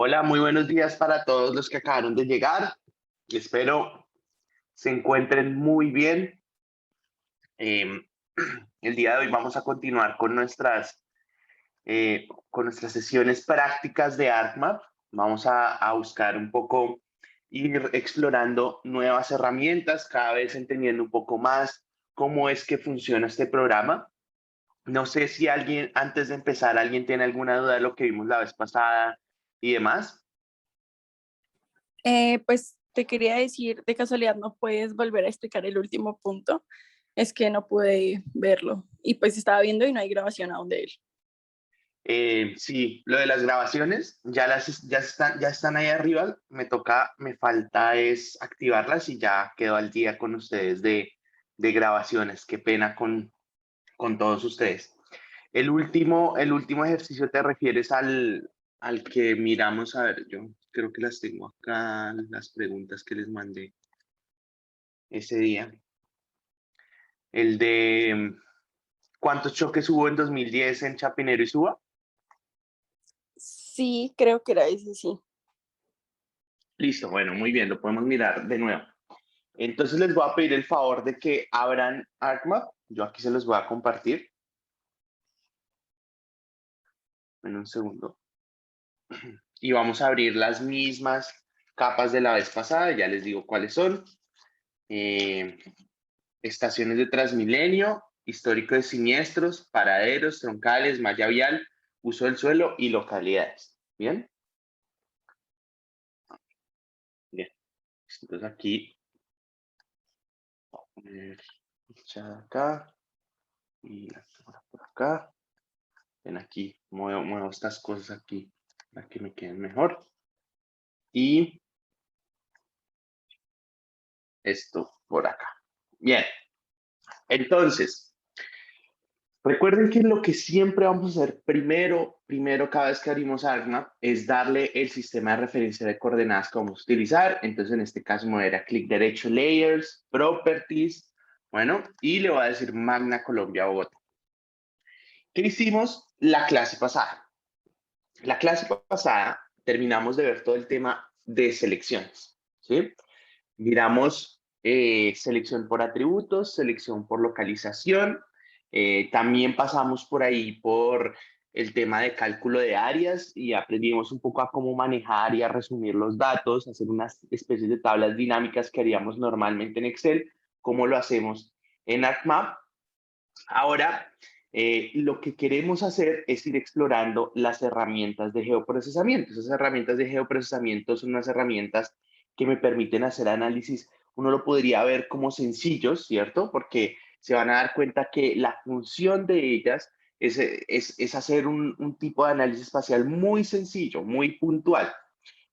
Hola, muy buenos días para todos los que acabaron de llegar. Espero se encuentren muy bien. Em, el día de hoy vamos a continuar con nuestras sesiones prácticas de ArcMap. Vamos a buscar un poco, ir explorando nuevas herramientas, cada vez entendiendo un poco más cómo es que funciona este programa. No sé si alguien, antes de empezar, alguien tiene alguna duda de lo que vimos la vez pasada y demás. Pues te quería decir, de casualidad, ¿no puedes volver a explicar el último punto? Es que no pude verlo y pues estaba viendo y no hay grabación aún de él. Sí, lo de las grabaciones ya están ahí arriba. Me falta es activarlas y ya quedo al día con ustedes de grabaciones. Qué pena con todos ustedes. El último ejercicio te refieres al que miramos. A ver, yo creo que las tengo acá, las preguntas que les mandé ese día. El de ¿cuántos choques hubo en 2010 en Chapinero y Suba? Sí, creo que era ese, sí. Listo, bueno, muy bien, lo podemos mirar de nuevo. Entonces les voy a pedir el favor de que abran ArcMap. Yo aquí se los voy a compartir en un segundo. Y vamos a abrir las mismas capas de la vez pasada. Ya les digo cuáles son. Eh, estaciones de Transmilenio, histórico de siniestros, paraderos, troncales, malla vial, uso del suelo y localidades. ¿Bien? Bien. Entonces aquí, voy a poner fecha acá y la otra por acá. Ven aquí, muevo estas cosas aquí para que me queden mejor. Y esto por acá. Bien, entonces, recuerden que lo que siempre vamos a hacer primero cada vez que abrimos ArcMap es darle el sistema de referencia de coordenadas que vamos a utilizar. Entonces, en este caso, me voy a ir a clic derecho, Layers, Properties, bueno, y le voy a decir Magna Colombia Bogotá. ¿Qué hicimos la clase pasada? La clase pasada terminamos de ver todo el tema de selecciones, ¿sí? Miramos selección por atributos, selección por localización. También pasamos por ahí por el tema de cálculo de áreas y aprendimos un poco a cómo manejar y a resumir los datos, hacer unas especies de tablas dinámicas que haríamos normalmente en Excel, como lo hacemos en ArcMap. Ahora, lo que queremos hacer es ir explorando las herramientas de geoprocesamiento. Esas herramientas de geoprocesamiento son unas herramientas que me permiten hacer análisis. Uno lo podría ver como sencillos, ¿cierto? Porque se van a dar cuenta que la función de ellas es hacer un tipo de análisis espacial muy sencillo, muy puntual.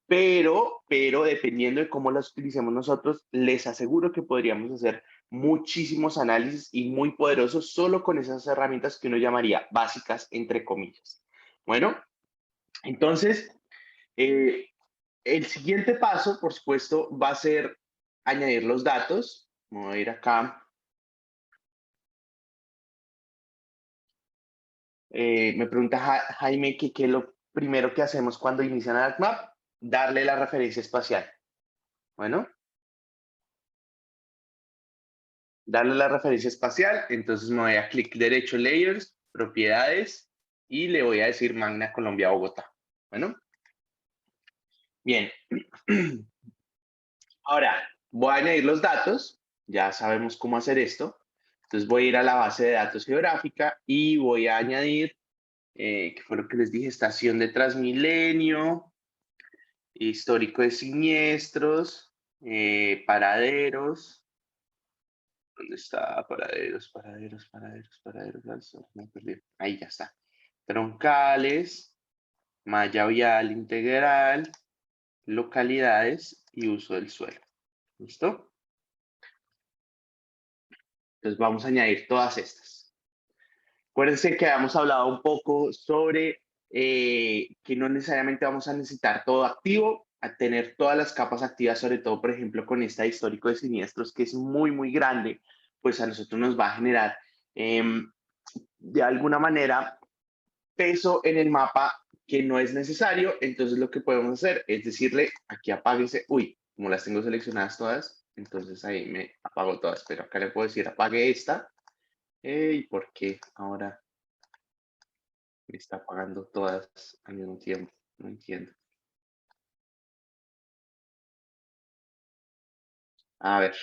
Pero dependiendo de cómo las utilicemos nosotros, les aseguro que podríamos hacer muchísimos análisis y muy poderosos solo con esas herramientas que uno llamaría básicas, entre comillas. Bueno, entonces, eh, el siguiente paso, por supuesto, va a ser añadir los datos. Voy a ir acá. Me pregunta Jaime que qué es lo primero que hacemos cuando inician ArcMap, darle la referencia espacial. Bueno, darle la referencia espacial, entonces me voy a clic derecho, Layers, Propiedades, y le voy a decir Magna Colombia Bogotá. Bueno, bien. Ahora, voy a añadir los datos, ya sabemos cómo hacer esto. Entonces voy a ir a la base de datos geográfica y voy a añadir, ¿qué fue lo que les dije? Estación de Transmilenio, histórico de siniestros, paraderos. ¿Dónde está? Paraderos. Me perdí. Ahí ya está. Troncales, malla vial integral, localidades y uso del suelo. ¿Listo? Entonces vamos a añadir todas estas. Acuérdense que habíamos hablado un poco sobre que no necesariamente vamos a necesitar todo activo, a tener todas las capas activas, sobre todo, por ejemplo, con esta histórico de siniestros, que es muy, muy grande, pues a nosotros nos va a generar de alguna manera peso en el mapa que no es necesario, entonces lo que podemos hacer es decirle, aquí apáguese, uy, como las tengo seleccionadas todas, entonces ahí me apago todas, pero acá le puedo decir, apague esta, ¿y por qué ahora me está apagando todas al mismo tiempo? No entiendo. A ver,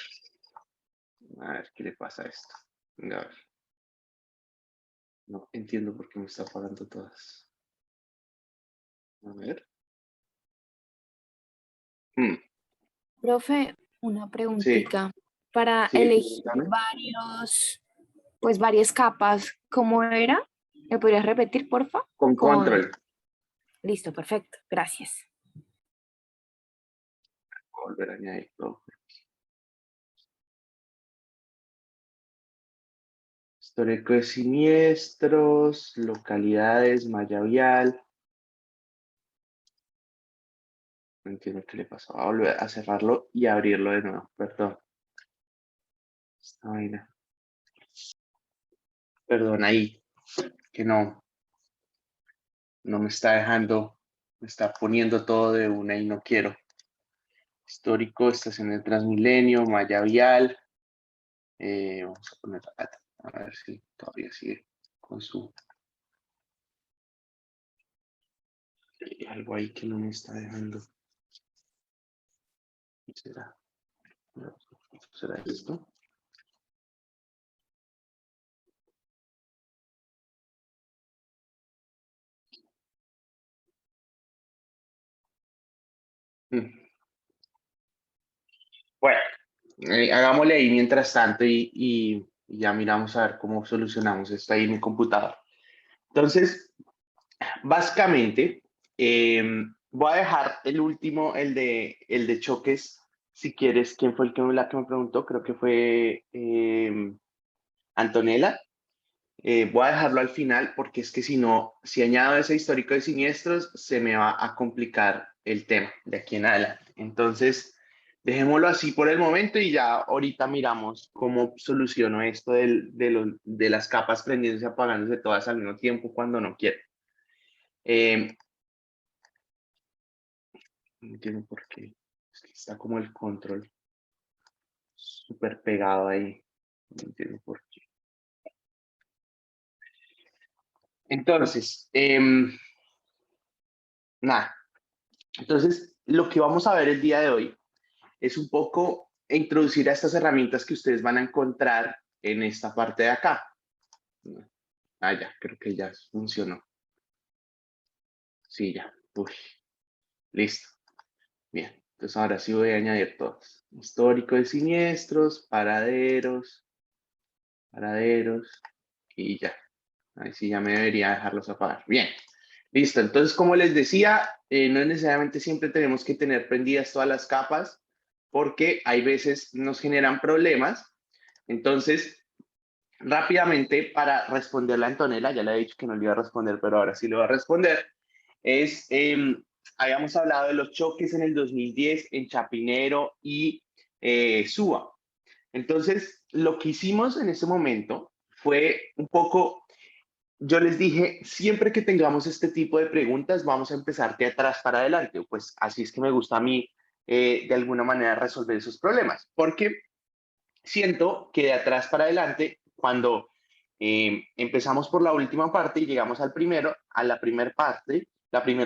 ¿qué le pasa a esto? Venga, a ver. No entiendo por qué me está apagando todas. A ver. Hmm, Profe, una sí, preguntita. Para sí, elegir pregúntame. varias capas, ¿cómo era? ¿Me podrías repetir, porfa? Con control. Listo, perfecto. Gracias. Volver a añadir todo. Histórico de siniestros, localidades, malla vial. No entiendo qué le pasó. Voy a volver a cerrarlo y abrirlo de nuevo. Perdón. Esta vaina. Perdón ahí, que no me está dejando, me está poniendo todo de una y no quiero. Histórico, estación de Transmilenio, malla vial. Vamos a poner a ver si todavía sigue con su algo ahí que no me está dejando. ¿Qué será? ¿Será esto? Mm. Bueno, hagámosle ahí mientras tanto y ya miramos a ver cómo solucionamos esto ahí en mi computador. Entonces, básicamente, voy a dejar el último, el de choques, si quieres. ¿Quién fue la que me preguntó? Creo que fue Antonella. Voy a dejarlo al final porque es que si no, si añado ese histórico de siniestros, se me va a complicar el tema de aquí en adelante. Entonces, dejémoslo así por el momento y ya ahorita miramos cómo soluciono esto de las capas prendiéndose y apagándose todas al mismo tiempo cuando no quiero. No entiendo por qué. Es que está como el control súper pegado ahí. No entiendo por qué. Entonces, nada. Entonces, lo que vamos a ver el día de hoy es un poco introducir a estas herramientas que ustedes van a encontrar en esta parte de acá. Ah, ya, creo que ya funcionó. Sí, ya. Uy, listo. Bien. Entonces ahora sí voy a añadir todos. Histórico de siniestros, paraderos y ya. Ahí sí ya me debería dejarlos apagar. Bien. Listo. Entonces, como les decía, no necesariamente siempre tenemos que tener prendidas todas las capas porque hay veces nos generan problemas. Entonces, rápidamente, para responderle a Antonella, ya le he dicho que no le iba a responder, pero ahora sí le voy a responder, habíamos hablado de los choques en el 2010 en Chapinero y Suba. Entonces, lo que hicimos en ese momento fue un poco, yo les dije, siempre que tengamos este tipo de preguntas, vamos a empezar de atrás para adelante. Pues así es que me gusta a mí, de alguna manera, resolver esos problemas, porque siento que de atrás para adelante, cuando empezamos por la última parte y llegamos a la primera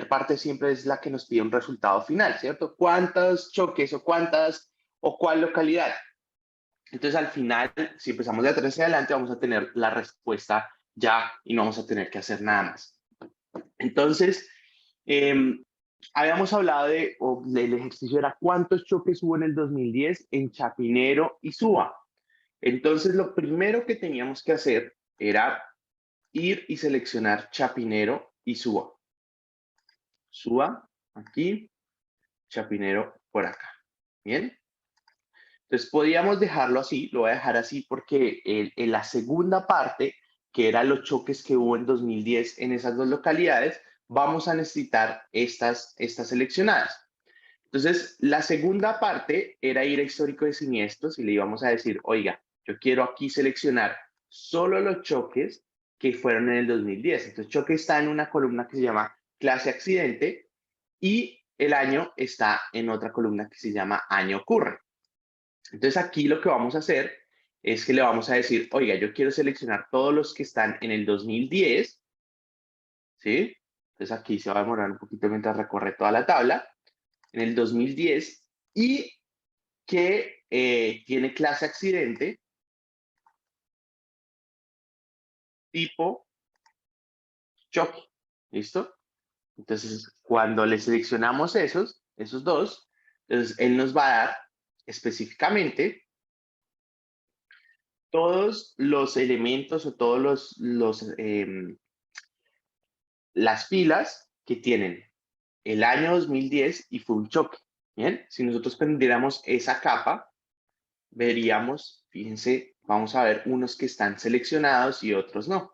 parte siempre es la que nos pide un resultado final, ¿cierto? ¿Cuántos choques o cuál localidad? Entonces al final, si empezamos de atrás hacia adelante, vamos a tener la respuesta ya y no vamos a tener que hacer nada más. Entonces, habíamos hablado del ejercicio, era cuántos choques hubo en el 2010 en Chapinero y Suba. Entonces, lo primero que teníamos que hacer era ir y seleccionar Chapinero y Suba. Suba aquí, Chapinero por acá. Bien. Entonces, podíamos dejarlo así, lo voy a dejar así porque en la segunda parte, que eran los choques que hubo en 2010 en esas dos localidades, vamos a necesitar estas seleccionadas. Entonces, la segunda parte era ir a histórico de siniestros y le íbamos a decir, oiga, yo quiero aquí seleccionar solo los choques que fueron en el 2010. Entonces, choque está en una columna que se llama clase accidente y el año está en otra columna que se llama año ocurre. Entonces aquí lo que vamos a hacer es que le vamos a decir, oiga, yo quiero seleccionar todos los que están en el 2010, ¿sí? Entonces aquí se va a demorar un poquito mientras recorre toda la tabla, en el 2010 y que tiene clase accidente tipo choque, ¿listo? Entonces, cuando le seleccionamos esos dos, entonces él nos va a dar específicamente todos los elementos o todos las filas que tienen el año 2010 y fue un choque. Bien, si nosotros prendiéramos esa capa, veríamos, fíjense, vamos a ver unos que están seleccionados y otros no,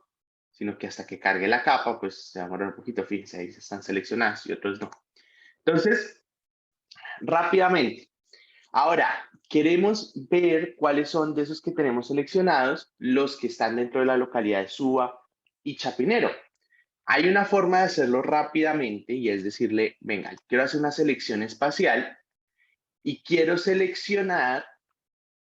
sino que hasta que cargue la capa, pues se va a demorar un poquito, fíjense, ahí están seleccionados y otros no. Entonces, rápidamente, ahora queremos ver cuáles son de esos que tenemos seleccionados los que están dentro de la localidad de Suba y Chapinero. Hay una forma de hacerlo rápidamente y es decirle, venga, quiero hacer una selección espacial y quiero seleccionar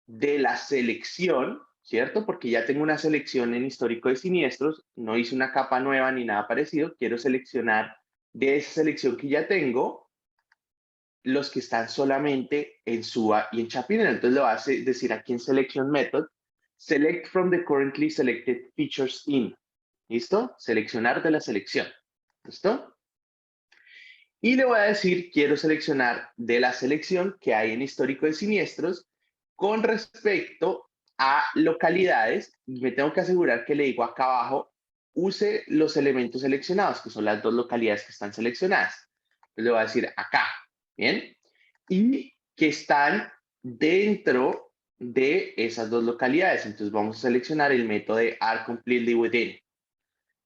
de la selección, ¿cierto? Porque ya tengo una selección en histórico de siniestros, no hice una capa nueva ni nada parecido, quiero seleccionar de esa selección que ya tengo los que están solamente en SUA y en Chapinero. Entonces le voy a decir aquí en Selection Method, select from the currently selected features in. ¿Listo? Seleccionar de la selección. ¿Listo? Y le voy a decir, quiero seleccionar de la selección que hay en histórico de siniestros con respecto a localidades. Y me tengo que asegurar que le digo acá abajo, use los elementos seleccionados, que son las dos localidades que están seleccionadas. Entonces le voy a decir acá, ¿bien? Y que están dentro de esas dos localidades. Entonces vamos a seleccionar el método de are completely within.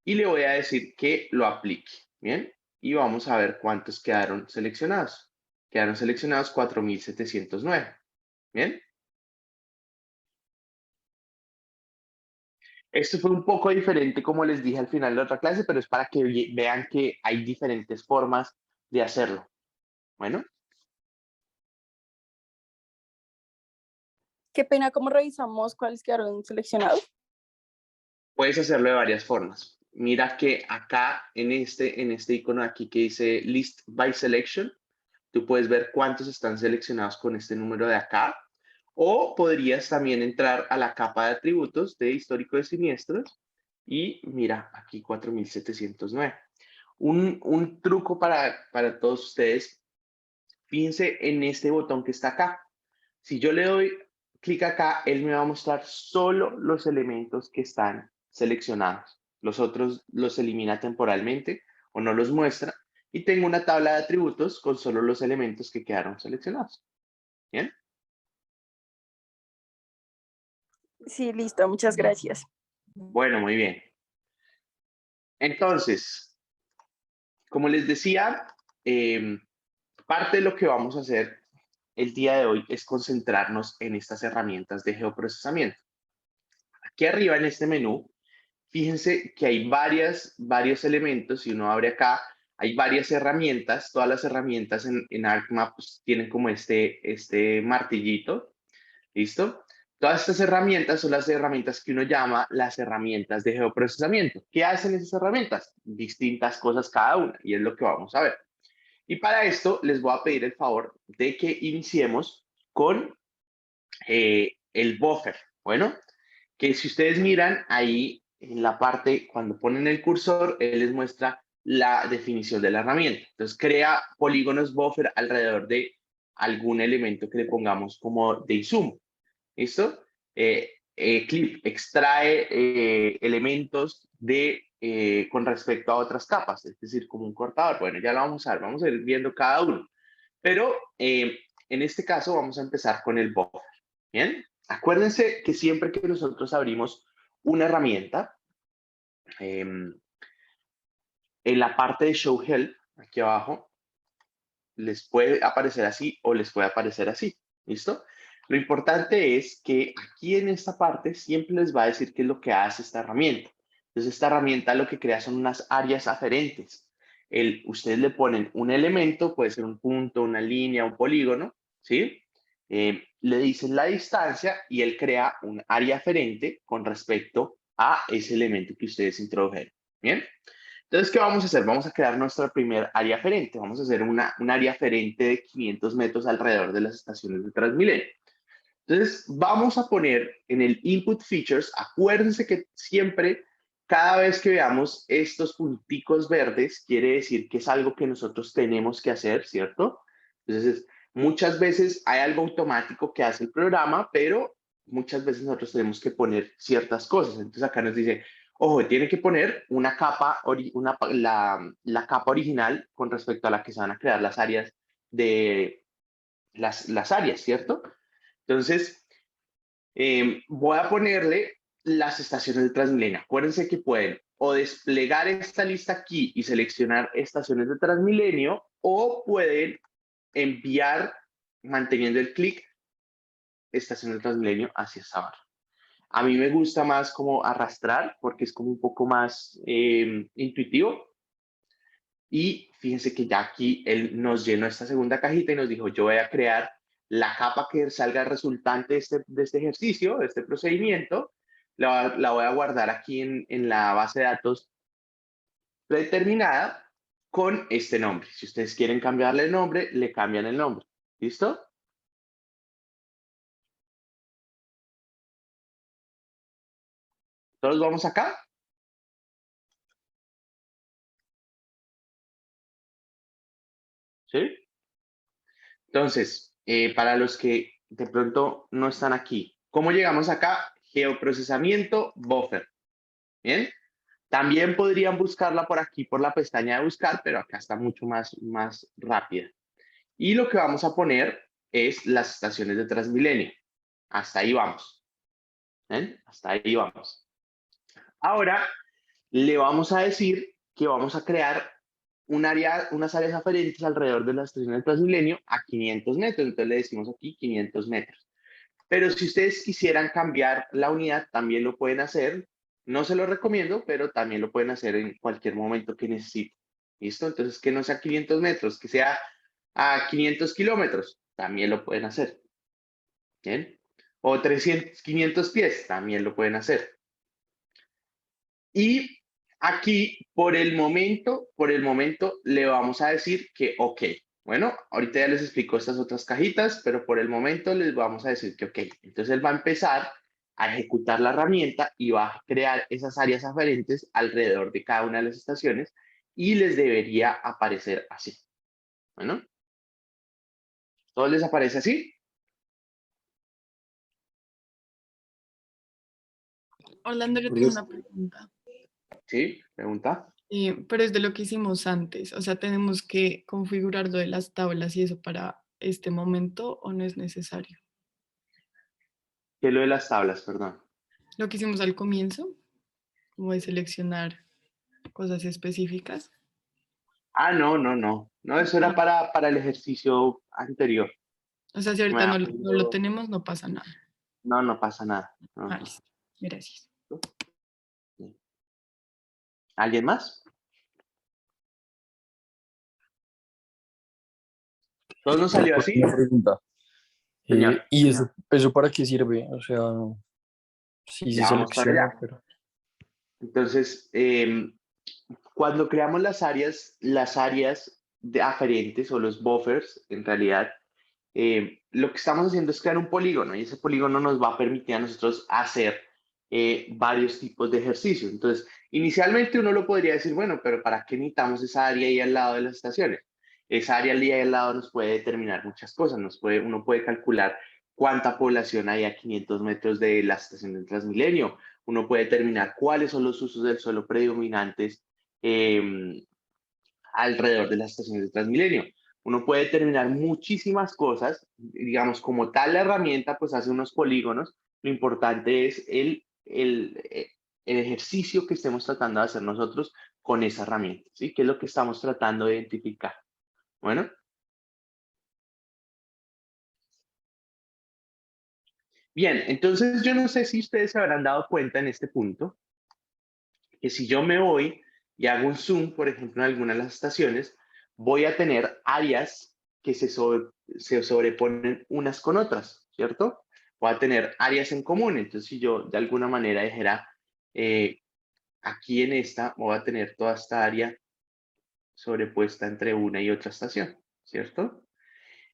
Y le voy a decir que lo aplique, ¿bien? Y vamos a ver cuántos quedaron seleccionados. Quedaron seleccionados 4.709, ¿bien? Esto fue un poco diferente, como les dije al final de la otra clase, pero es para que vean que hay diferentes formas de hacerlo. Bueno, Qué pena, ¿cómo revisamos cuáles quedaron seleccionados? puedes hacerlo de varias formas. Mira que acá en este icono aquí que dice List by Selection, tú puedes ver cuántos están seleccionados con este número de acá. O podrías también entrar a la capa de atributos de histórico de siniestros y mira, aquí 4.709. Un truco para todos ustedes, fíjense en este botón que está acá. Si yo le doy clic acá, él me va a mostrar solo los elementos que están seleccionados. Los otros los elimina temporalmente o no los muestra. Y tengo una tabla de atributos con solo los elementos que quedaron seleccionados. ¿Bien? Sí, listo, muchas gracias. Bueno, muy bien. Entonces, como les decía, parte de lo que vamos a hacer el día de hoy es concentrarnos en estas herramientas de geoprocesamiento. Aquí arriba en este menú, fíjense que hay varios elementos. Si uno abre acá, hay varias herramientas. Todas las herramientas en ArcMap pues, tienen como este martillito. ¿Listo? Todas estas herramientas son las herramientas que uno llama las herramientas de geoprocesamiento. ¿Qué hacen esas herramientas? Distintas cosas cada una, y es lo que vamos a ver. Y para esto les voy a pedir el favor de que iniciemos con el buffer. Bueno, que si ustedes miran ahí en la parte, cuando ponen el cursor, él les muestra la definición de la herramienta. Entonces crea polígonos buffer alrededor de algún elemento que le pongamos como de zoom. ¿Listo? Clip extrae elementos con respecto a otras capas, es decir, como un cortador. Bueno, ya lo vamos a ver, vamos a ir viendo cada uno. Pero en este caso vamos a empezar con el buffer. ¿Bien? Acuérdense que siempre que nosotros abrimos una herramienta, en la parte de Show Help, aquí abajo, les puede aparecer así o les puede aparecer así. ¿Listo? Lo importante es que aquí en esta parte siempre les va a decir qué es lo que hace esta herramienta. Entonces, esta herramienta lo que crea son unas áreas aferentes. ustedes le ponen un elemento, puede ser un punto, una línea, un polígono, ¿sí? Le dicen la distancia y él crea un área aferente con respecto a ese elemento que ustedes introdujeron. ¿Bien? Entonces, ¿qué vamos a hacer? Vamos a crear nuestra primer área aferente. Vamos a hacer un área aferente de 500 metros alrededor de las estaciones de Transmilenio. Entonces, vamos a poner en el Input Features, acuérdense que siempre, cada vez que veamos estos punticos verdes, quiere decir que es algo que nosotros tenemos que hacer, ¿cierto? Entonces, muchas veces hay algo automático que hace el programa, pero muchas veces nosotros tenemos que poner ciertas cosas. Entonces, acá nos dice, ojo, tiene que poner una capa, la capa original con respecto a la que se van a crear las áreas de las áreas, ¿cierto? Entonces, voy a ponerle las estaciones de Transmilenio. Acuérdense que pueden o desplegar esta lista aquí y seleccionar estaciones de Transmilenio o pueden enviar, manteniendo el clic, estaciones de Transmilenio hacia esta barra. A mí me gusta más como arrastrar porque es como un poco más intuitivo. Y fíjense que ya aquí él nos llenó esta segunda cajita y nos dijo, yo voy a crear la capa que salga resultante de este ejercicio, de este procedimiento, la voy a guardar aquí en la base de datos predeterminada con este nombre. Si ustedes quieren cambiarle el nombre, le cambian el nombre. ¿Listo? ¿Todos vamos acá? ¿Sí? Entonces, para los que de pronto no están aquí, ¿cómo llegamos acá? Geoprocesamiento buffer. ¿Bien? También podrían buscarla por aquí, por la pestaña de buscar, pero acá está mucho más rápida. Y lo que vamos a poner es las estaciones de Transmilenio. Hasta ahí vamos. ¿Ven? Hasta ahí vamos. Ahora le vamos a decir que vamos a crear unas áreas aferentes alrededor de las estaciones de Transmilenio a 500 metros. Entonces le decimos aquí 500 metros. Pero si ustedes quisieran cambiar la unidad, también lo pueden hacer. No se lo recomiendo, pero también lo pueden hacer en cualquier momento que necesiten. ¿Listo? Entonces, que no sea 500 metros, que sea a 500 kilómetros, también lo pueden hacer. ¿Bien? O 500 pies, también lo pueden hacer. Y aquí, por el momento, le vamos a decir que OK. Bueno, ahorita ya les explico estas otras cajitas, pero por el momento les vamos a decir que OK. Entonces él va a empezar a ejecutar la herramienta y va a crear esas áreas aferentes alrededor de cada una de las estaciones y les debería aparecer así. Bueno, ¿todo les aparece así? Orlando, yo tengo una pregunta. Sí, pregunta. Pero es de lo que hicimos antes. O sea, ¿tenemos que configurar lo de las tablas y eso para este momento o no es necesario? ¿Qué es lo de las tablas, perdón? Lo que hicimos al comienzo, como de seleccionar cosas específicas. Ah, no, no, no. No, eso era Ah, para el ejercicio anterior. o sea, si Me ahorita ha no lo pedido- tenemos, no pasa nada. No, no pasa nada. No, Ah, no. listo. Gracias. ¿Alguien más? ¿Todo nos salió así? Una pregunta. Señor, ¿Y eso para qué sirve? O sea, sí se ya vamos para selecciona, allá. pero Entonces, cuando creamos las áreas de aferentes o los buffers, en realidad, lo que estamos haciendo es crear un polígono y ese polígono nos va a permitir a nosotros hacer varios tipos de ejercicios. Entonces, inicialmente uno lo podría decir, bueno, pero ¿para qué necesitamos esa área ahí al lado de las estaciones? Esa área ahí al lado nos puede determinar muchas cosas. Uno puede calcular cuánta población hay a 500 metros de la estación del Transmilenio. Uno puede determinar cuáles son los usos del suelo predominantes alrededor de las estaciones de Transmilenio. Uno puede determinar muchísimas cosas, digamos, como tal la herramienta pues hace unos polígonos, lo importante es el ejercicio que estemos tratando de hacer nosotros con esa herramienta, ¿sí? ¿Qué es lo que estamos tratando de identificar? Bueno. Bien, entonces yo no sé si ustedes se habrán dado cuenta en este punto, que si yo me voy y hago un zoom, por ejemplo, en alguna de las estaciones, voy a tener áreas que se sobreponen unas con otras, ¿cierto? Voy a tener áreas en común. Entonces, si yo de alguna manera dijera, aquí en esta, voy a tener toda esta área sobrepuesta entre una y otra estación, ¿cierto?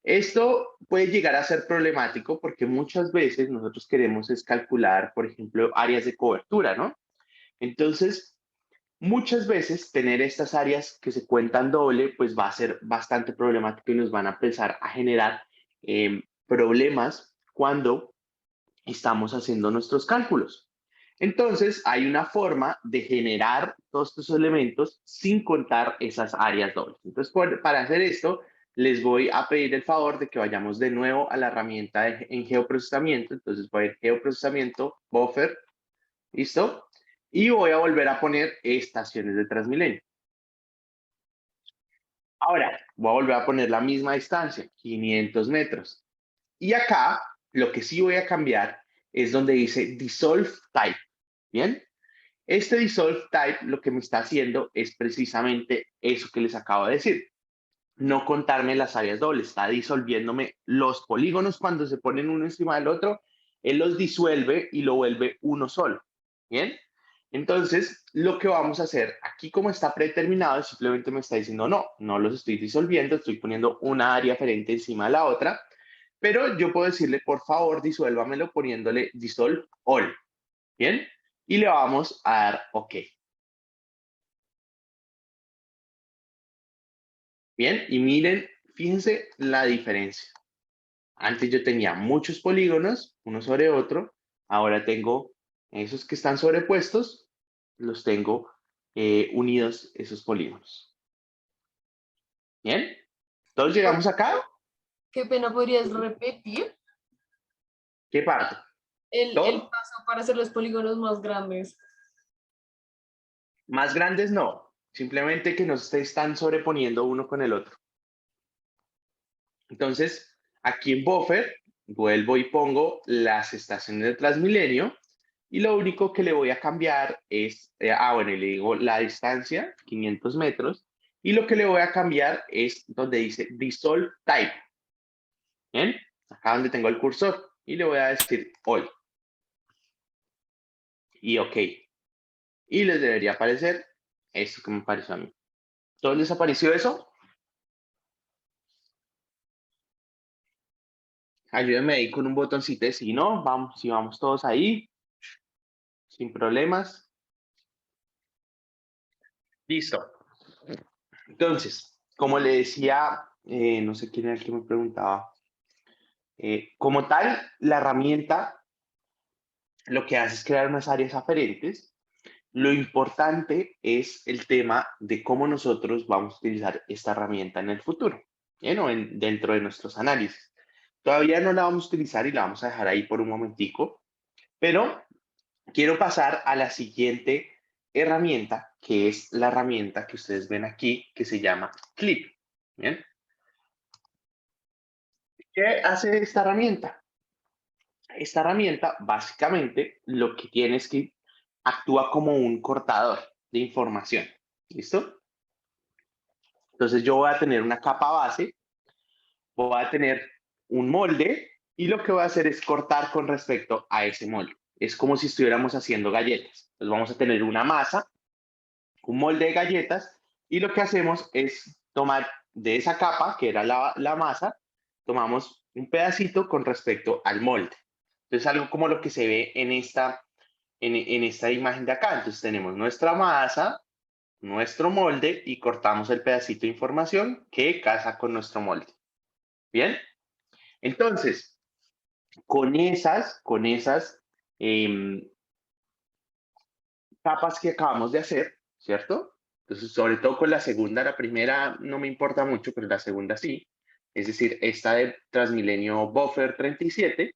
Esto puede llegar a ser problemático porque muchas veces nosotros queremos es calcular, por ejemplo, áreas de cobertura, ¿no? Entonces, muchas veces tener estas áreas que se cuentan doble, pues va a ser bastante problemático y nos van a empezar a generar problemas cuando estamos haciendo nuestros cálculos. Entonces, hay una forma de generar todos estos elementos sin contar esas áreas dobles. Entonces, para hacer esto, les voy a pedir el favor de que vayamos de nuevo a la herramienta en geoprocesamiento. Entonces, voy a ir geoprocesamiento, buffer, ¿listo? Y voy a volver a poner estaciones de Transmilenio. Ahora, voy a volver a poner la misma distancia, 500 metros. Y acá, lo que sí voy a cambiar es donde dice Dissolve Type. ¿Bien? Este Dissolve Type lo que me está haciendo es precisamente eso que les acabo de decir. No contarme las áreas dobles, está disolviéndome los polígonos cuando se ponen uno encima del otro, él los disuelve y lo vuelve uno solo. ¿Bien? Entonces, lo que vamos a hacer aquí, como está predeterminado, simplemente me está diciendo no los estoy disolviendo, estoy poniendo una área diferente encima de la otra, pero yo puedo decirle, por favor, disuélvamelo poniéndole dissolve all. ¿Bien? Y le vamos a dar OK. Bien, y miren, fíjense la diferencia. Antes yo tenía muchos polígonos, uno sobre otro. Ahora tengo esos que están sobrepuestos, los tengo unidos esos polígonos. Bien, todos llegamos acá. Qué pena, ¿podrías repetir ¿Qué parte? el ¿Todo? paso para hacer los polígonos más grandes? Más grandes no, simplemente que no se están sobreponiendo uno con el otro. Entonces, aquí en Buffer, vuelvo y pongo las estaciones de Transmilenio y lo único que le voy a cambiar es, bueno, y le digo la distancia, 500 metros, y lo que le voy a cambiar es donde dice Dissolve Type. ¿Bien? Acá donde tengo el cursor y le voy a decir All. Y OK. Y les debería aparecer esto que me pareció a mí. ¿Todos les apareció eso? Ayúdenme ahí con un botoncito de sí, ¿no? Vamos, si vamos todos ahí, sin problemas. Listo. Entonces, como le decía, no sé quién era el que me preguntaba, como tal, la herramienta lo que hace es crear unas áreas aferentes. Lo importante es el tema de cómo nosotros vamos a utilizar esta herramienta en el futuro, ¿bien? O dentro de nuestros análisis. Todavía no la vamos a utilizar y la vamos a dejar ahí por un momentico, pero quiero pasar a la siguiente herramienta, que es la herramienta que ustedes ven aquí, que se llama Clip. ¿Bien? ¿Qué hace esta herramienta? Esta herramienta básicamente lo que tiene es que actúa como un cortador de información. ¿Listo? Entonces yo voy a tener una capa base, voy a tener un molde y lo que voy a hacer es cortar con respecto a ese molde. Es como si estuviéramos haciendo galletas. Entonces vamos a tener una masa, un molde de galletas y lo que hacemos es tomar de esa capa, que era la masa, tomamos un pedacito con respecto al molde. Entonces, algo como lo que se ve en esta imagen de acá. Entonces, tenemos nuestra masa, nuestro molde y cortamos el pedacito de información que casa con nuestro molde. ¿Bien? Entonces, con esas capas que acabamos de hacer, ¿cierto? Entonces, sobre todo con la segunda, la primera no me importa mucho, pero la segunda sí. Es decir, esta de Transmilenio Buffer 37,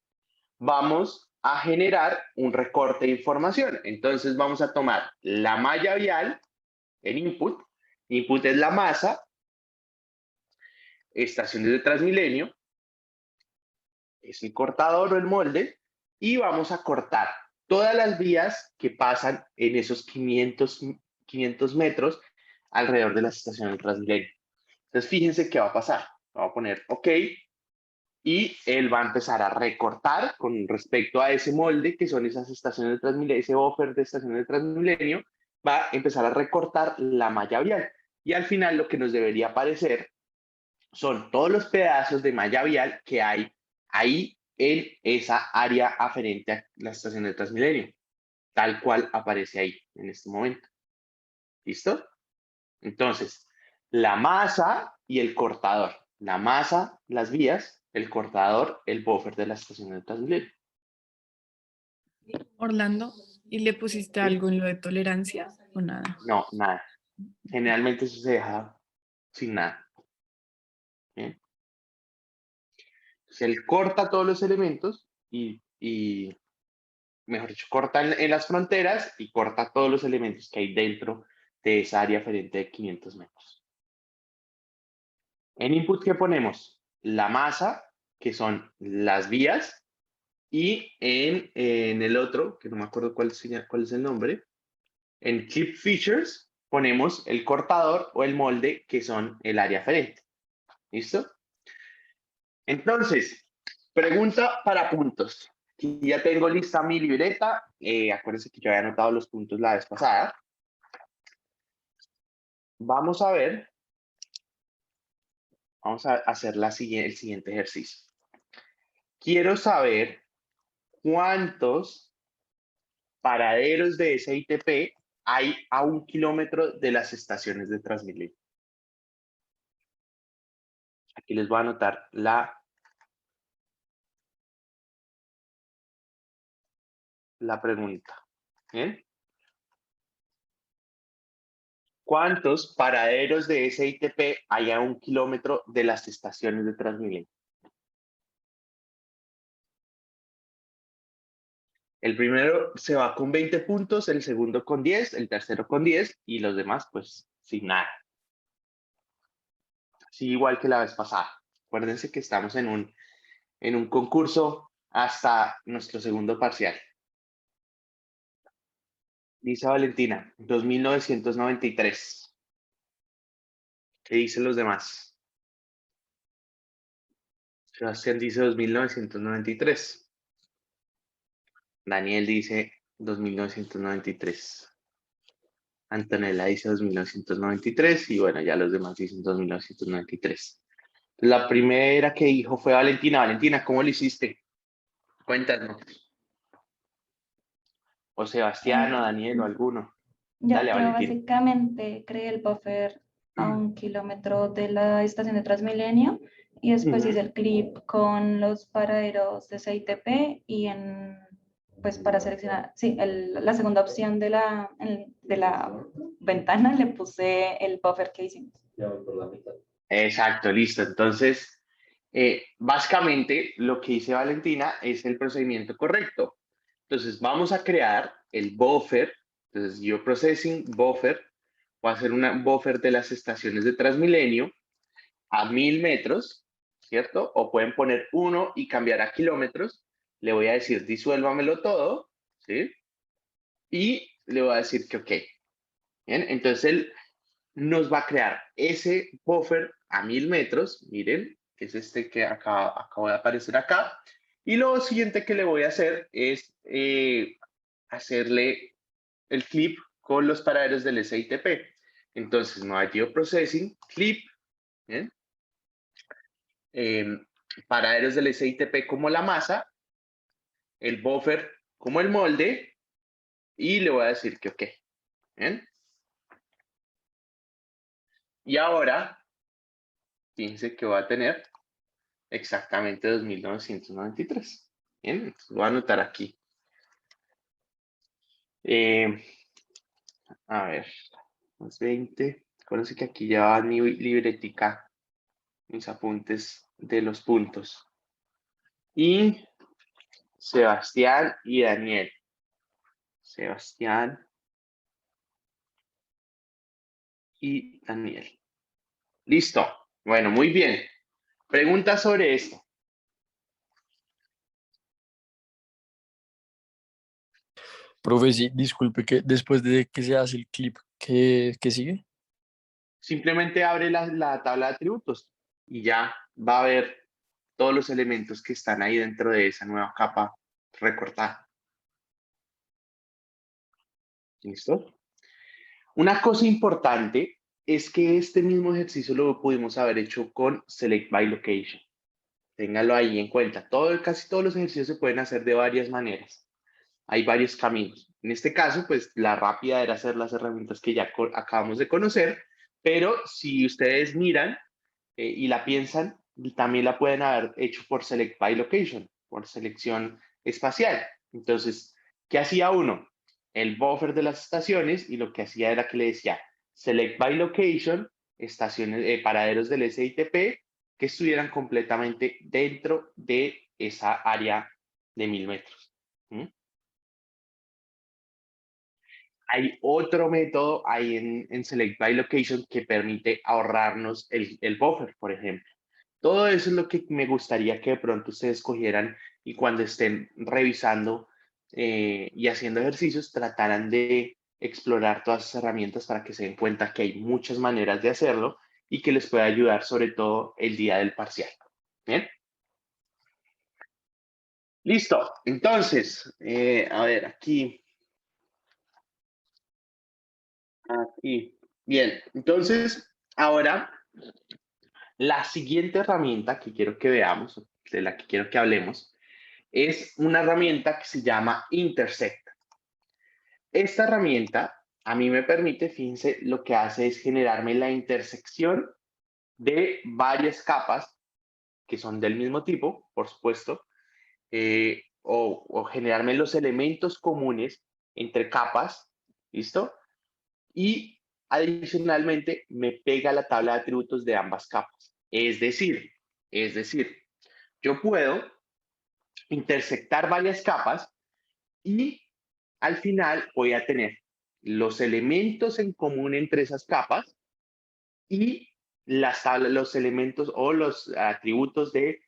vamos a generar un recorte de información. Entonces, vamos a tomar la malla vial, el input. Input es la masa, estaciones de Transmilenio, es el cortador o el molde, y vamos a cortar todas las vías que pasan en esos 500 500 metros alrededor de las estaciones de Transmilenio. Entonces, fíjense qué va a pasar. Vamos a poner OK y él va a empezar a recortar con respecto a ese molde que son esas estaciones de Transmilenio, ese buffer de estaciones de Transmilenio, va a empezar a recortar la malla vial. Y al final lo que nos debería aparecer son todos los pedazos de malla vial que hay ahí en esa área aferente a la estación de Transmilenio, tal cual aparece ahí en este momento. ¿Listo? Entonces, la masa y el cortador. La masa, las vías, el cortador, el buffer de la estación de Transmilenio. Orlando, ¿y le pusiste ¿Sí? algo en lo de tolerancia o nada? No, nada. Generalmente eso se deja sin nada. ¿Bien? Entonces, él corta todos los elementos y mejor dicho, corta en las fronteras y corta todos los elementos que hay dentro de esa área aferente de 500 metros. En input, ¿qué ponemos? La masa, que son las vías, y en el otro, que no me acuerdo cuál es el nombre, en Clip Features ponemos el cortador o el molde, que son el área aferente. ¿Listo? Entonces, pregunta para puntos. Aquí ya tengo lista mi libreta. Acuérdense que yo había anotado los puntos la vez pasada. Vamos a ver. Vamos a hacer el siguiente ejercicio. Quiero saber cuántos paraderos de SITP hay a 1 kilómetro de las estaciones de Transmilenio. Aquí les voy a anotar la pregunta. ¿Bien? ¿Cuántos paraderos de SITP hay a 1 kilómetro de las estaciones de Transmilenio? El primero se va con 20 puntos, el segundo con 10, el tercero con 10 y los demás pues sin nada. Así igual que la vez pasada. Acuérdense que estamos en un concurso hasta nuestro segundo parcial. Dice Valentina, 2993. ¿Qué dicen los demás? Sebastián dice 2993. Daniel dice 2993. Antonella dice 2993 y bueno, ya los demás dicen 2993. La primera que dijo fue Valentina. Valentina, ¿cómo lo hiciste? Cuéntanos. O Sebastián o Daniel o alguno. Dale, Yo Valentina. básicamente creé el buffer a 1 kilómetro de la estación de Transmilenio y después hice el clip con los paraderos de CITP y pues para seleccionar, sí, la segunda opción de la ventana le puse el buffer que hicimos. Exacto, listo. Entonces, básicamente lo que dice Valentina es el procedimiento correcto. Entonces, vamos a crear el buffer. Entonces, yo processing buffer, voy a hacer un buffer de las estaciones de Transmilenio a 1000 metros, ¿cierto? O pueden poner 1 y cambiar a kilómetros. Le voy a decir disuélvamelo todo, ¿sí? Y le voy a decir que OK. Bien, entonces él nos va a crear ese buffer a 1000 metros, miren, que es este que acaba de aparecer acá. Y lo siguiente que le voy a hacer es hacerle el clip con los paraderos del SITP. Entonces, no hay geoprocessing, clip, ¿bien? Paraderos del SITP como la masa, el buffer como el molde, y le voy a decir que OK. ¿Bien? Y ahora, fíjense que va a tener exactamente 2993. Bien, entonces voy a anotar aquí. A ver, más 20. Acuérdense que aquí ya va mi libretica, mis apuntes de los puntos. Y Sebastián y Daniel. Sebastián y Daniel. Listo. Bueno, muy bien. Preguntas sobre esto. Profe, sí, disculpe que después de que se hace el clip ¿Qué sigue? Simplemente abre la tabla de atributos y ya va a ver todos los elementos que están ahí dentro de esa nueva capa recortada. ¿Listo? Una cosa importante es que este mismo ejercicio lo pudimos haber hecho con Select by Location. Téngalo ahí en cuenta. Casi todos los ejercicios se pueden hacer de varias maneras. Hay varios caminos. En este caso, pues la rápida era hacer las herramientas que ya acabamos de conocer, pero si ustedes miran y la piensan, también la pueden haber hecho por Select by Location, por selección espacial. Entonces, ¿qué hacía uno? El buffer de las estaciones, y lo que hacía era que le decía Select by Location, estaciones, paraderos del SITP que estuvieran completamente dentro de esa área de 1000 metros. ¿Mm? Hay otro método ahí en Select by Location que permite ahorrarnos el buffer, por ejemplo. Todo eso es lo que me gustaría que de pronto ustedes cogieran y cuando estén revisando y haciendo ejercicios, trataran de explorar todas esas herramientas para que se den cuenta que hay muchas maneras de hacerlo y que les pueda ayudar sobre todo el día del parcial. ¿Bien? Listo. Entonces, a ver, aquí. Bien, entonces, ahora la siguiente herramienta que quiero que veamos, de la que quiero que hablemos, es una herramienta que se llama Intersect. Esta herramienta a mí me permite, fíjense, lo que hace es generarme la intersección de varias capas que son del mismo tipo, por supuesto, o generarme los elementos comunes entre capas, ¿listo? Y adicionalmente me pega la tabla de atributos de ambas capas. Es decir, yo puedo intersectar varias capas y al final voy a tener los elementos en común entre esas capas y los elementos o los atributos de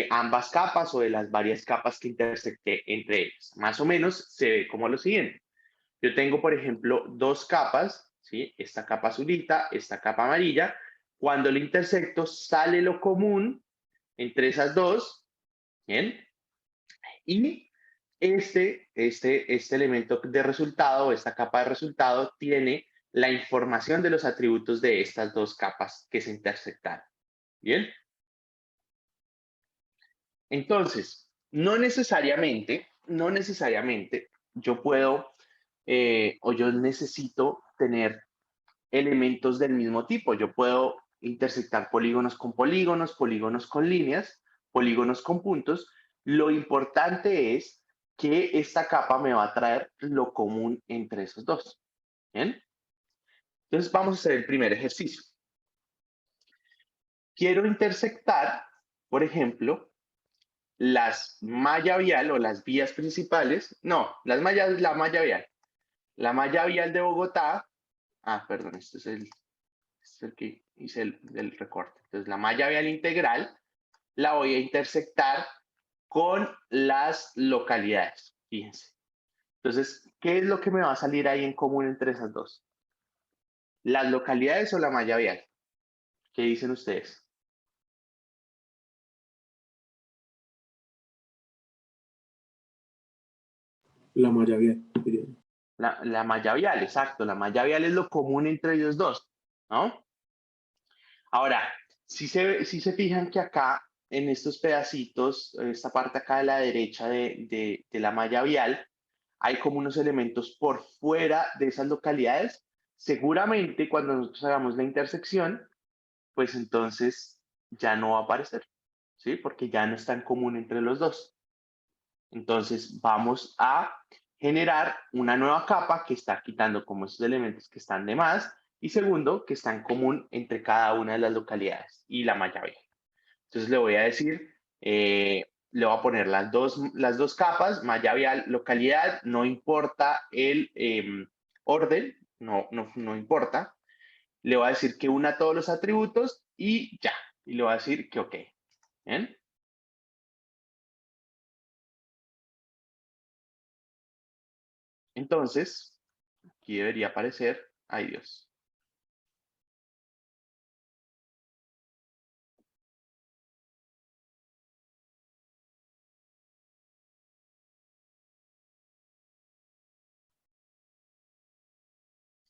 ambas capas o de las varias capas que intersecté entre ellas. Más o menos se ve como lo siguiente. Yo tengo, por ejemplo, dos capas, ¿sí? Esta capa azulita, esta capa amarilla. Cuando lo intersecto, sale lo común entre esas dos, ¿bien? Y este elemento de resultado, esta capa de resultado, tiene la información de los atributos de estas dos capas que se intersectaron. ¿Bien? Entonces, no necesariamente yo puedo o yo necesito tener elementos del mismo tipo. Yo puedo intersectar polígonos con líneas, polígonos con puntos. Lo importante es que esta capa me va a traer lo común entre esos dos. ¿Bien? Entonces vamos a hacer el primer ejercicio. Quiero intersectar, por ejemplo, las malla vial o las vías principales. No, la malla vial. La malla vial de Bogotá. Perdón, este es el que hice del recorte. Entonces, la malla vial integral la voy a intersectar con las localidades. Fíjense. Entonces, ¿qué es lo que me va a salir ahí en común entre esas dos? ¿Las localidades o la malla vial? ¿Qué dicen ustedes? La malla vial. La malla vial, exacto. La malla vial es lo común entre ellos dos, ¿no? Ahora, si se fijan que acá, en estos pedacitos, esta parte acá de la derecha de la malla vial, hay como unos elementos por fuera de esas localidades. Seguramente cuando nosotros hagamos la intersección, pues entonces ya no va a aparecer, ¿sí? Porque ya no está en común entre los dos. Entonces vamos a generar una nueva capa que está quitando como esos elementos que están de más y segundo, que está en común entre cada una de las localidades y la malla vial. Entonces le voy a decir, le voy a poner las dos capas, malla vial, localidad, no importa el orden, no importa. Le voy a decir que una todos los atributos y ya. Y le voy a decir que ok. ¿Bien? Entonces, aquí debería aparecer Ay, Dios.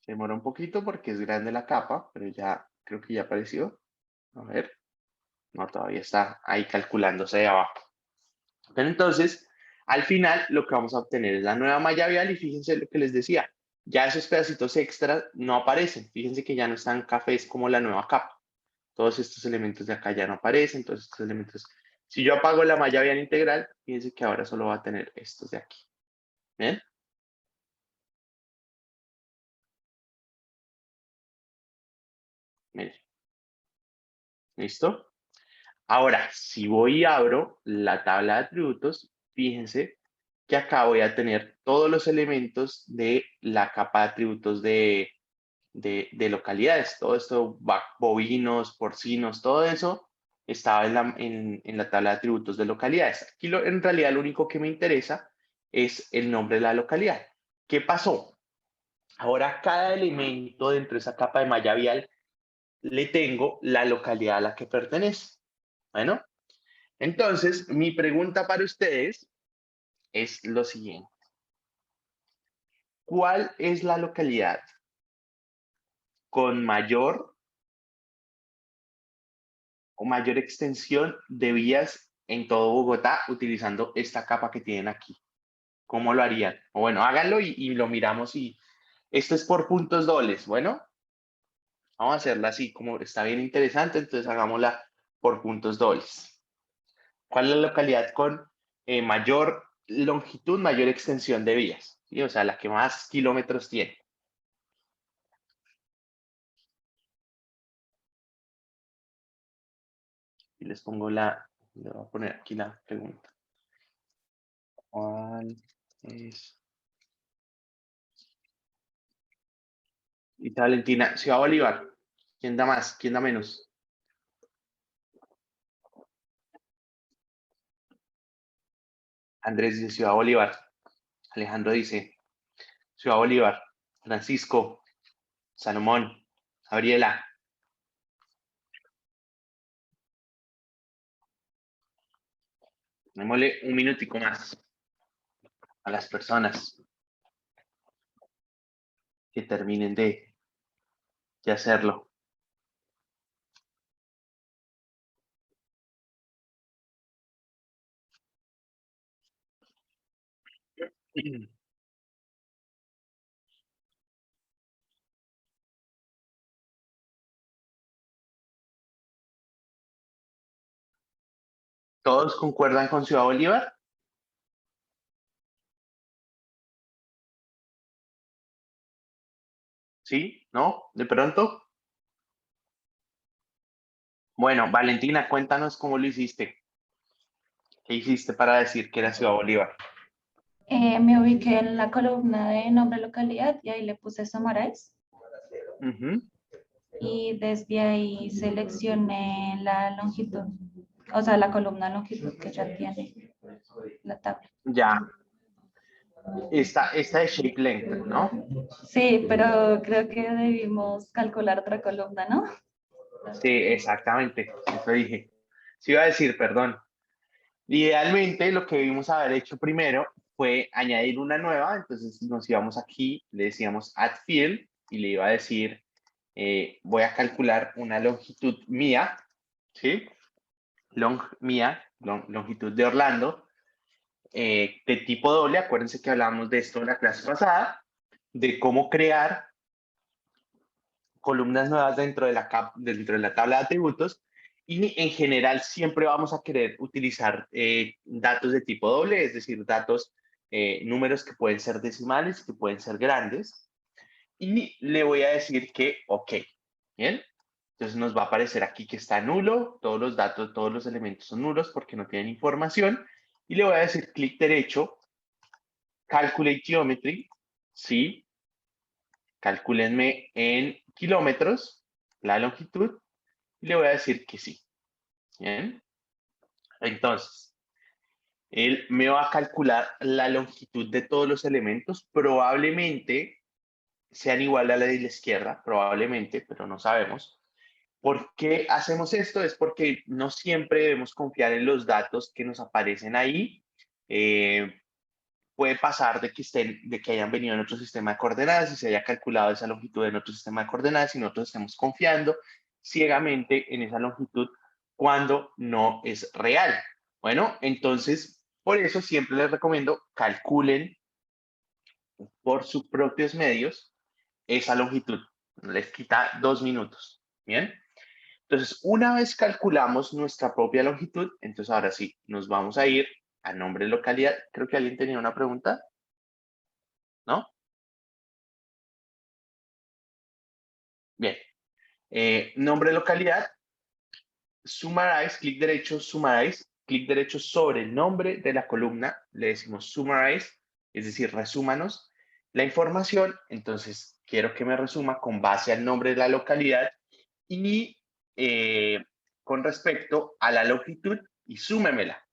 Se demora un poquito porque es grande la capa, pero ya creo que ya apareció. A ver. No, todavía está ahí calculándose de abajo. Pero entonces, al final, lo que vamos a obtener es la nueva malla vial y fíjense lo que les decía. Ya esos pedacitos extras no aparecen. Fíjense que ya no están cafés como la nueva capa. Todos estos elementos de acá ya no aparecen. Todos estos elementos. Si yo apago la malla vial integral, fíjense que ahora solo va a tener estos de aquí. ¿Ven? Miren. ¿Listo? Ahora, si voy y abro la tabla de atributos, fíjense que acá voy a tener todos los elementos de la capa de atributos de localidades. Todo esto, bovinos, porcinos, todo eso estaba en la tabla de atributos de localidades. Aquí en realidad lo único que me interesa es el nombre de la localidad. ¿Qué pasó? Ahora cada elemento dentro de esa capa de malla vial le tengo la localidad a la que pertenece. Bueno, entonces mi pregunta para ustedes es lo siguiente. ¿Cuál es la localidad con mayor o mayor extensión de vías en todo Bogotá utilizando esta capa que tienen aquí? ¿Cómo lo harían? O bueno, háganlo y lo miramos y esto es por puntos dobles. Bueno, vamos a hacerla así, como está bien interesante, entonces hagámosla por puntos dobles. ¿Cuál es la localidad con mayor longitud, mayor extensión de vías? ¿Sí? O sea, la que más kilómetros tiene. Y les pongo le voy a poner aquí la pregunta. ¿Cuál es? Y Valentina, Ciudad Bolívar. ¿Quién da más? ¿Quién da menos? Andrés dice Ciudad Bolívar. Alejandro dice Ciudad Bolívar. Francisco, Salomón, Gabriela. Démosle un minutico más a las personas que terminen de hacerlo. ¿Todos concuerdan con Ciudad Bolívar? ¿Sí? ¿No? ¿De pronto? Bueno, Valentina, cuéntanos cómo lo hiciste. ¿Qué hiciste para decir que era Ciudad Bolívar? Me ubiqué en la columna de nombre localidad y ahí le puse Summarized. Ujú. Y desde ahí seleccioné la longitud, o sea, la columna longitud que ya tiene la tabla. Ya, esta es shape length, ¿no? Sí, pero creo que debimos calcular otra columna, ¿no? Sí, exactamente, eso dije. Sí iba a decir, perdón. Idealmente lo que debimos haber hecho primero fue añadir una nueva, entonces nos íbamos aquí, le decíamos add field y le iba a decir, voy a calcular una longitud mía, ¿sí? Longitud de Orlando, de tipo doble. Acuérdense que hablamos de esto en la clase pasada, de cómo crear columnas nuevas dentro de la tabla de atributos, y en general siempre vamos a querer utilizar datos de tipo doble, es decir, datos, números que pueden ser decimales, que pueden ser grandes, y le voy a decir que OK, ¿bien? Entonces nos va a aparecer aquí que está nulo, todos los datos, todos los elementos son nulos porque no tienen información, y le voy a decir clic derecho, Calculate Geometry, sí, calcúlenme en kilómetros la longitud y le voy a decir que sí. Bien. Entonces, él me va a calcular la longitud de todos los elementos. Probablemente sean igual a la de la izquierda, probablemente, pero no sabemos. ¿Por qué hacemos esto? Es porque no siempre debemos confiar en los datos que nos aparecen ahí. Puede pasar de que hayan venido en otro sistema de coordenadas y se haya calculado esa longitud en otro sistema de coordenadas y nosotros estemos confiando ciegamente en esa longitud cuando no es real. Bueno, entonces, por eso siempre les recomiendo calculen por sus propios medios esa longitud. Les quita 2 minutos. Bien. Entonces, una vez calculamos nuestra propia longitud, entonces ahora sí, nos vamos a ir a nombre de localidad. Creo que alguien tenía una pregunta, ¿no? Bien. Nombre de localidad, summarize, clic derecho sobre el nombre de la columna, le decimos summarize, es decir, resúmanos la información. Entonces, quiero que me resuma con base al nombre de la localidad y con respecto a la longitud y súmemela.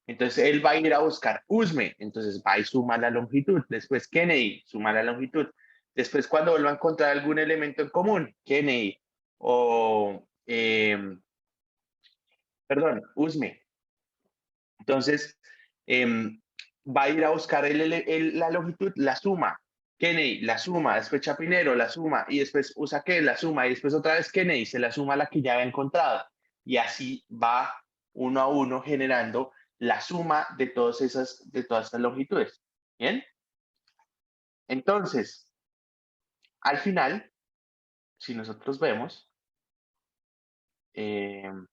Entonces él va a ir a buscar USME, entonces va y suma la longitud. Después Kennedy, suma la longitud. Después cuando vuelva a encontrar algún elemento en común, Kennedy o, perdón, USME. Entonces va a ir a buscar la longitud, la suma. Kennedy, la suma, después Chapinero, la suma, y después usa que la suma, y después otra vez Kennedy, se la suma a la que ya había encontrado. Y así va uno a uno generando la suma de todas estas longitudes. ¿Bien? Entonces, al final, si nosotros vemos, voy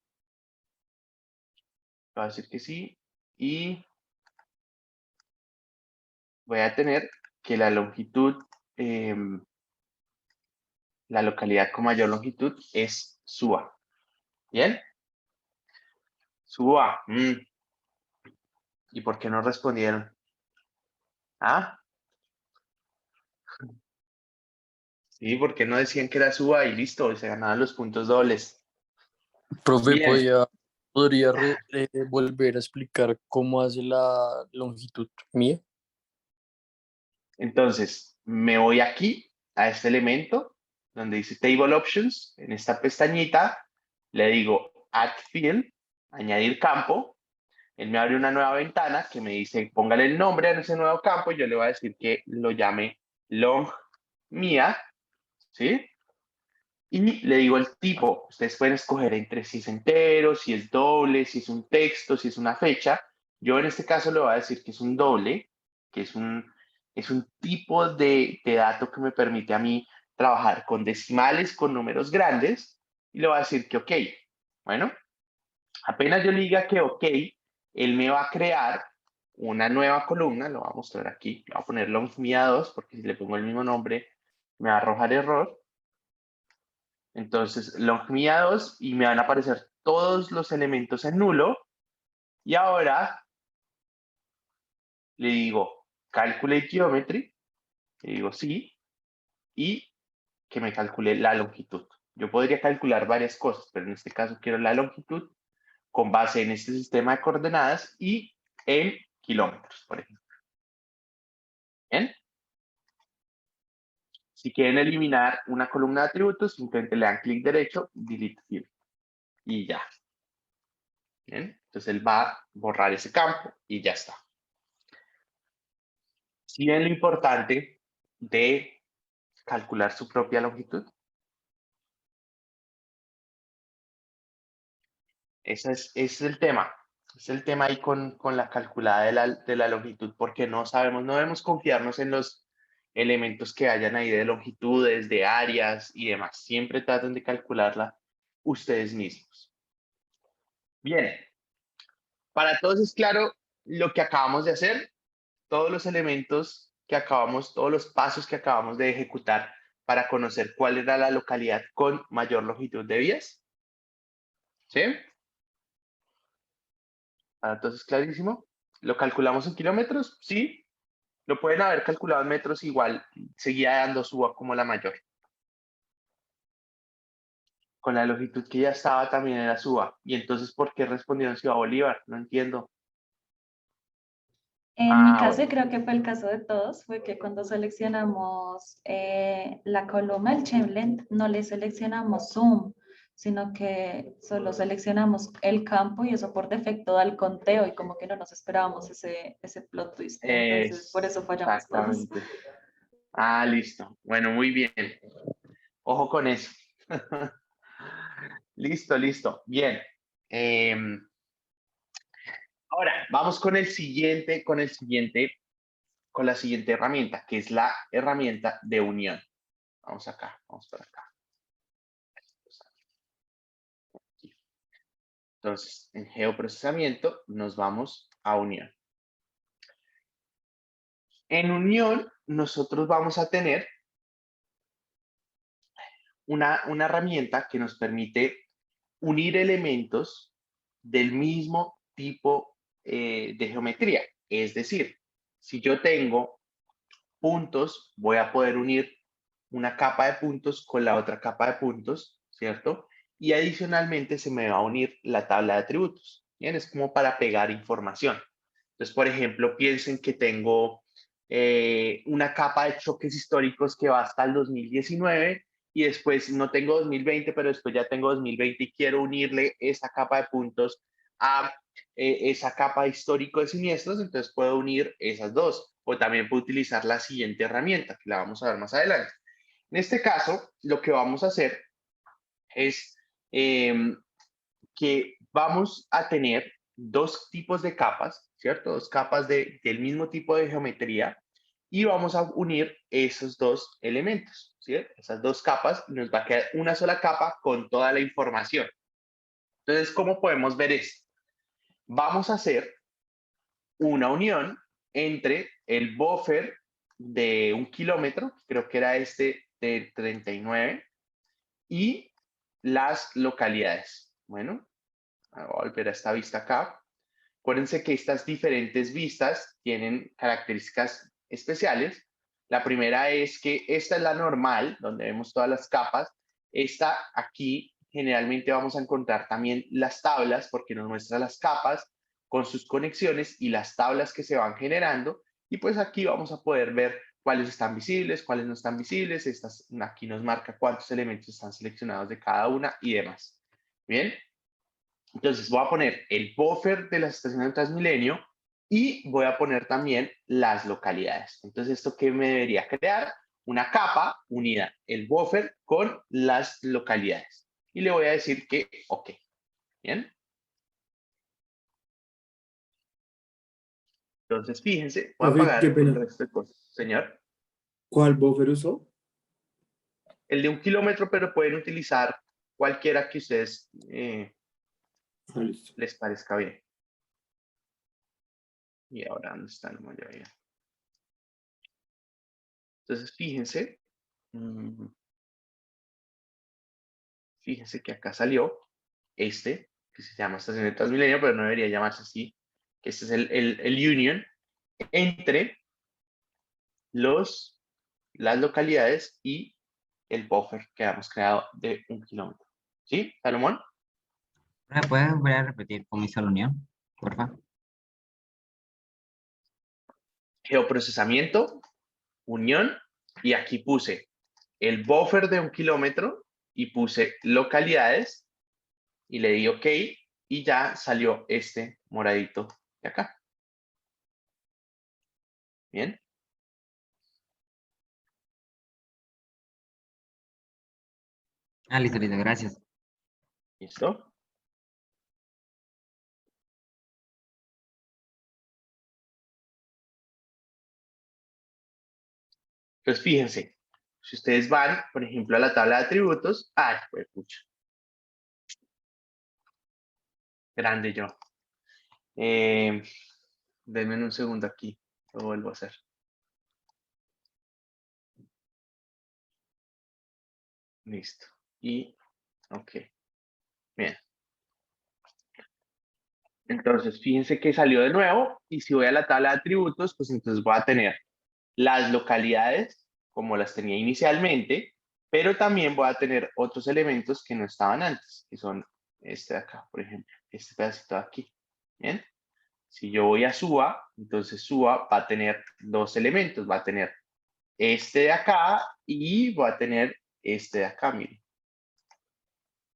a decir que sí, y voy a tener que la longitud, la localidad con mayor longitud es SUA. ¿Bien? SUA. ¿Y por qué no respondieron? ¿Ah? Sí, porque no decían que era SUA y listo, y se ganaban los puntos dobles. Profe, Bien, ¿podría volver a explicar cómo hace la longitud mía? entonces me voy aquí a este elemento donde dice Table Options. En esta pestañita le digo Add Field, añadir campo. Él me abre una nueva ventana que me dice póngale el nombre a ese nuevo campo y yo le voy a decir que lo llame long mía, ¿sí? Y le digo el tipo. Ustedes pueden escoger entre si es entero, si es doble, si es un texto, si es una fecha. Yo en este caso le voy a decir que es un doble, que es un tipo de dato que me permite a mí trabajar con decimales, con números grandes, y le voy a decir que ok. Bueno, apenas yo le diga que ok, él me va a crear una nueva columna, lo voy a mostrar aquí, le voy a poner longmia 2, porque si le pongo el mismo nombre me va a arrojar error. Entonces, longmia 2 y me van a aparecer todos los elementos en nulo. Y ahora le digo Calculate Geometry, le digo sí, y que me calcule la longitud. Yo podría calcular varias cosas, pero en este caso quiero la longitud con base en este sistema de coordenadas y en kilómetros, por ejemplo. ¿Bien? Si quieren eliminar una columna de atributos, simplemente le dan clic derecho, Delete Field. Y ya. ¿Bien? Entonces él va a borrar ese campo y ya está. ¿Sí ven lo importante de calcular su propia longitud? Ese es el tema. Es el tema ahí con la calculada de la longitud, porque no sabemos, no debemos confiarnos en los elementos que hayan ahí de longitudes, de áreas y demás. Siempre traten de calcularla ustedes mismos. Bien, para todos es claro lo que acabamos de hacer, todos los elementos que acabamos, todos los pasos que acabamos de ejecutar para conocer cuál era la localidad con mayor longitud de vías. ¿Sí? Entonces, clarísimo. ¿Lo calculamos en kilómetros? Sí. Lo pueden haber calculado en metros, igual seguía dando suba como la mayor. Con la longitud que ya estaba también era suba. Y entonces, ¿por qué respondieron Ciudad Bolívar? No entiendo. En mi Ah, caso, y bueno. creo que fue el caso de todos, fue que cuando seleccionamos la columna, el chain length, no le seleccionamos zoom, sino que solo seleccionamos el campo y eso por defecto da el conteo y como que no nos esperábamos ese plot twist. Entonces, por eso fallamos todos. Exactamente. Ah, listo. Bueno, muy bien. Ojo con eso. Listo, listo. Bien. Ahora, vamos con la siguiente herramienta, que es la herramienta de unión. Vamos acá, vamos por acá. Entonces, en geoprocesamiento nos vamos a unión. En unión, nosotros vamos a tener una herramienta que nos permite unir elementos del mismo tipo de geometría. Es decir, si yo tengo puntos, voy a poder unir una capa de puntos con la otra capa de puntos, ¿cierto? Y adicionalmente se me va a unir la tabla de atributos. Bien, es como para pegar información. Entonces, por ejemplo, piensen que tengo una capa de choques históricos que va hasta el 2019 y después no tengo 2020, pero después ya tengo 2020 y quiero unirle esa capa de puntos a esa capa histórico de siniestros, entonces puedo unir esas dos. O también puedo utilizar la siguiente herramienta, que la vamos a ver más adelante. En este caso, lo que vamos a hacer es que vamos a tener dos tipos de capas, ¿cierto? Dos capas del mismo tipo de geometría y vamos a unir esos dos elementos, ¿sí? Esas dos capas y nos va a quedar una sola capa con toda la información. Entonces, ¿cómo podemos ver esto? Vamos a hacer una unión entre el buffer de 1 kilómetro, creo que era este de 39, y las localidades. Bueno, voy a volver a esta vista acá. Acuérdense que estas diferentes vistas tienen características especiales. La primera es que esta es la normal, donde vemos todas las capas. Esta aquí generalmente vamos a encontrar también las tablas, porque nos muestra las capas con sus conexiones y las tablas que se van generando. Y pues aquí vamos a poder ver cuáles están visibles, cuáles no están visibles. Aquí nos marca cuántos elementos están seleccionados de cada una y demás. Bien. Entonces voy a poner el buffer de las estaciones de Transmilenio y voy a poner también las localidades. Entonces, ¿esto qué me debería crear? Una capa unida, el buffer con las localidades. Y le voy a decir que OK. Bien. Entonces, fíjense, voy a Profe, qué apagar el pena. resto de cosas. Señor, ¿Cuál buffer usó? el de 1 kilómetro, pero pueden utilizar cualquiera que ustedes Ah, listo. les parezca bien. Y ahora, ¿dónde está? No me había bien. Entonces, fíjense. Fíjense que acá salió este, que se llama estación de Transmilenio, pero no debería llamarse así. Este es el union entre las localidades y el buffer que hemos creado de 1 kilómetro. ¿Sí, Salomón? ¿Me puedes volver a repetir cómo hizo la unión? Porfa. Geoprocesamiento, unión, y aquí puse el buffer de 1 kilómetro y puse localidades y le di OK y ya salió este moradito de acá. Bien. Ah, listo, listo, gracias. ¿Listo? Entonces, fíjense, si ustedes van, por ejemplo, a la tabla de atributos, ¡ay, pues pucha! Grande yo. Denme un segundo aquí, lo vuelvo a hacer. Listo. Y, OK. Bien. Entonces, fíjense que salió de nuevo, y si voy a la tabla de atributos, pues entonces voy a tener las localidades como las tenía inicialmente, pero también voy a tener otros elementos que no estaban antes, que son este de acá, por ejemplo, este pedacito de aquí. Bien. Si yo voy a SUA, entonces SUA va a tener dos elementos, va a tener este de acá y va a tener este de acá, miren.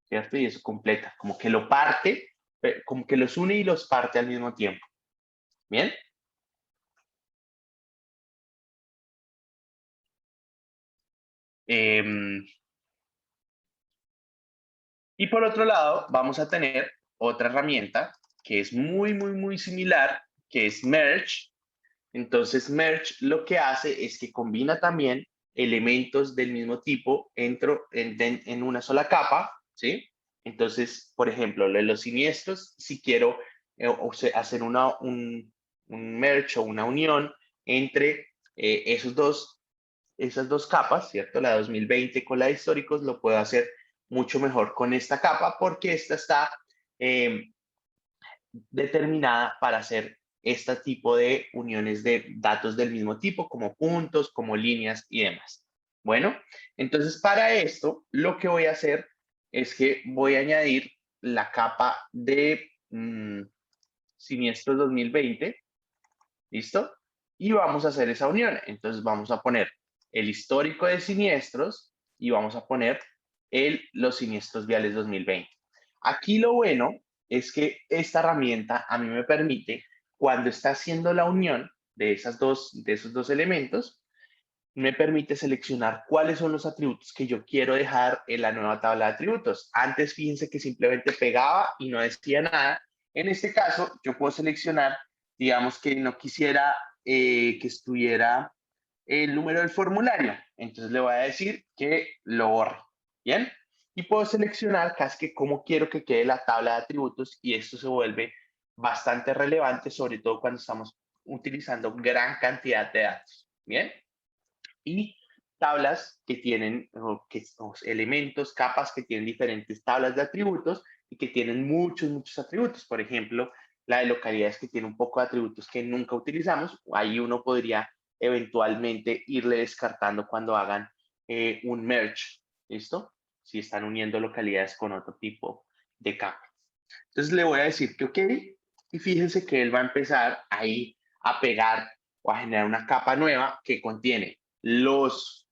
¿Cierto? Y eso completa, como que lo parte, como que los une y los parte al mismo tiempo. ¿Bien? Y por otro lado, vamos a tener otra herramienta que es muy similar, que es Merge. Entonces, Merge lo que hace es que combina también elementos del mismo tipo en una sola capa, ¿sí? Entonces, por ejemplo, lo de los siniestros, si quiero hacer un merge o una unión entre esas dos capas, ¿cierto? La 2020 con la de históricos, lo puedo hacer mucho mejor con esta capa porque esta está determinada para hacer este tipo de uniones de datos del mismo tipo, como puntos, como líneas y demás. Bueno, entonces para esto lo que voy a hacer es que voy a añadir la capa de siniestros 2020, ¿listo? Y vamos a hacer esa unión. Entonces vamos a poner el histórico de siniestros y vamos a poner los siniestros viales 2020. Aquí lo bueno es que esta herramienta a mí me permite, cuando está haciendo la unión de esos dos elementos, me permite seleccionar cuáles son los atributos que yo quiero dejar en la nueva tabla de atributos. Antes, fíjense que simplemente pegaba y no decía nada. En este caso, yo puedo seleccionar, digamos que no quisiera que estuviera el número del formulario. Entonces le voy a decir que lo borre. ¿Bien? Y puedo seleccionar casi que cómo quiero que quede la tabla de atributos y esto se vuelve bastante relevante, sobre todo cuando estamos utilizando gran cantidad de datos. ¿Bien? Y tablas que tienen elementos, capas que tienen diferentes tablas de atributos y que tienen muchos atributos. Por ejemplo, la de localidades que tiene un poco de atributos que nunca utilizamos. Ahí uno podría eventualmente irle descartando cuando hagan un merge. ¿Listo? Si están uniendo localidades con otro tipo de capa. Entonces le voy a decir que ok. Y fíjense que él va a empezar ahí a pegar o a generar una capa nueva que contiene los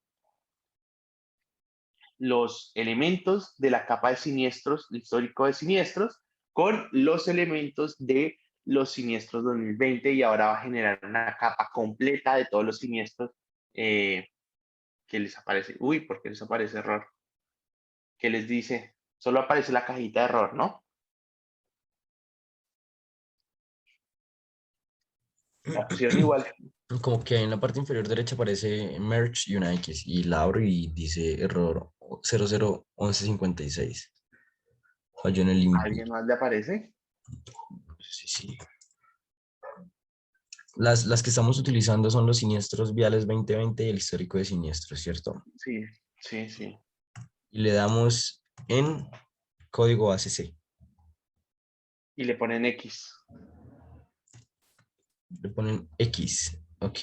elementos de la capa de siniestros, el histórico de siniestros, con los elementos de los siniestros 2020 y ahora va a generar una capa completa de todos los siniestros que les aparece. Uy, ¿por qué les aparece error? ¿Qué les dice? Solo aparece la cajita de error, ¿no? La pusieron igual. Como que en la parte inferior derecha aparece Merge y una X y la abro y dice error 001156. Falló en el ¿A input. alguien más le aparece? Sí, sí. Las que estamos utilizando son los siniestros viales 2020 y el histórico de siniestros, ¿cierto? Sí, sí, sí. Y le damos en código ACC. Y le ponen X. Le ponen X. Ok.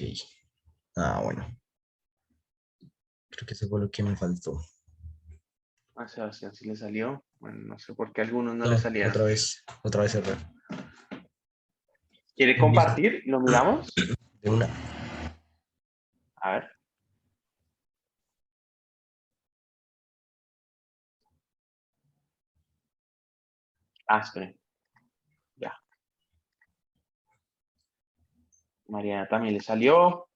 Ah, bueno. Creo que eso fue lo que me faltó. A Sebastián sí le salió. Bueno, no sé por qué a algunos no No, le salieron. otra vez error. ¿Quiere Listo. compartir? ¿Lo miramos? De una. A ver. Ah, esperen. Ya. Mariana también le salió.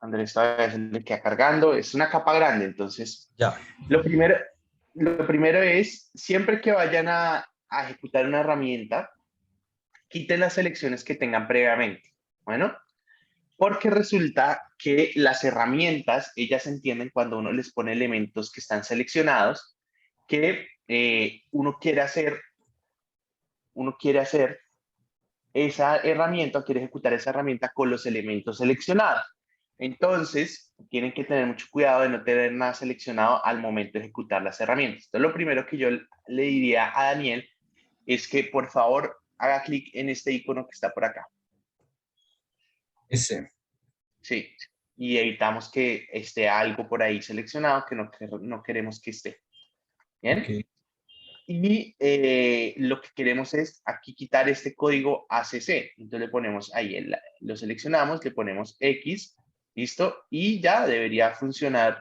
Andrés todavía se le queda cargando. Es una capa grande, entonces Ya. lo primero es, siempre que vayan a ejecutar una herramienta, quiten las selecciones que tengan previamente. Bueno, porque resulta que las herramientas, ellas entienden cuando uno les pone elementos que están seleccionados, que uno quiere hacer esa herramienta, quiere ejecutar esa herramienta con los elementos seleccionados. Entonces, tienen que tener mucho cuidado de no tener nada seleccionado al momento de ejecutar las herramientas. Entonces, lo primero que yo le diría a Daniel es que por favor haga clic en este icono que está por acá. Ese. Sí. Y evitamos que esté algo por ahí seleccionado que no queremos que esté. ¿Bien? Ok. Y lo que queremos es aquí quitar este código ACC. Entonces le ponemos ahí, lo seleccionamos, le ponemos X, listo, y ya debería funcionar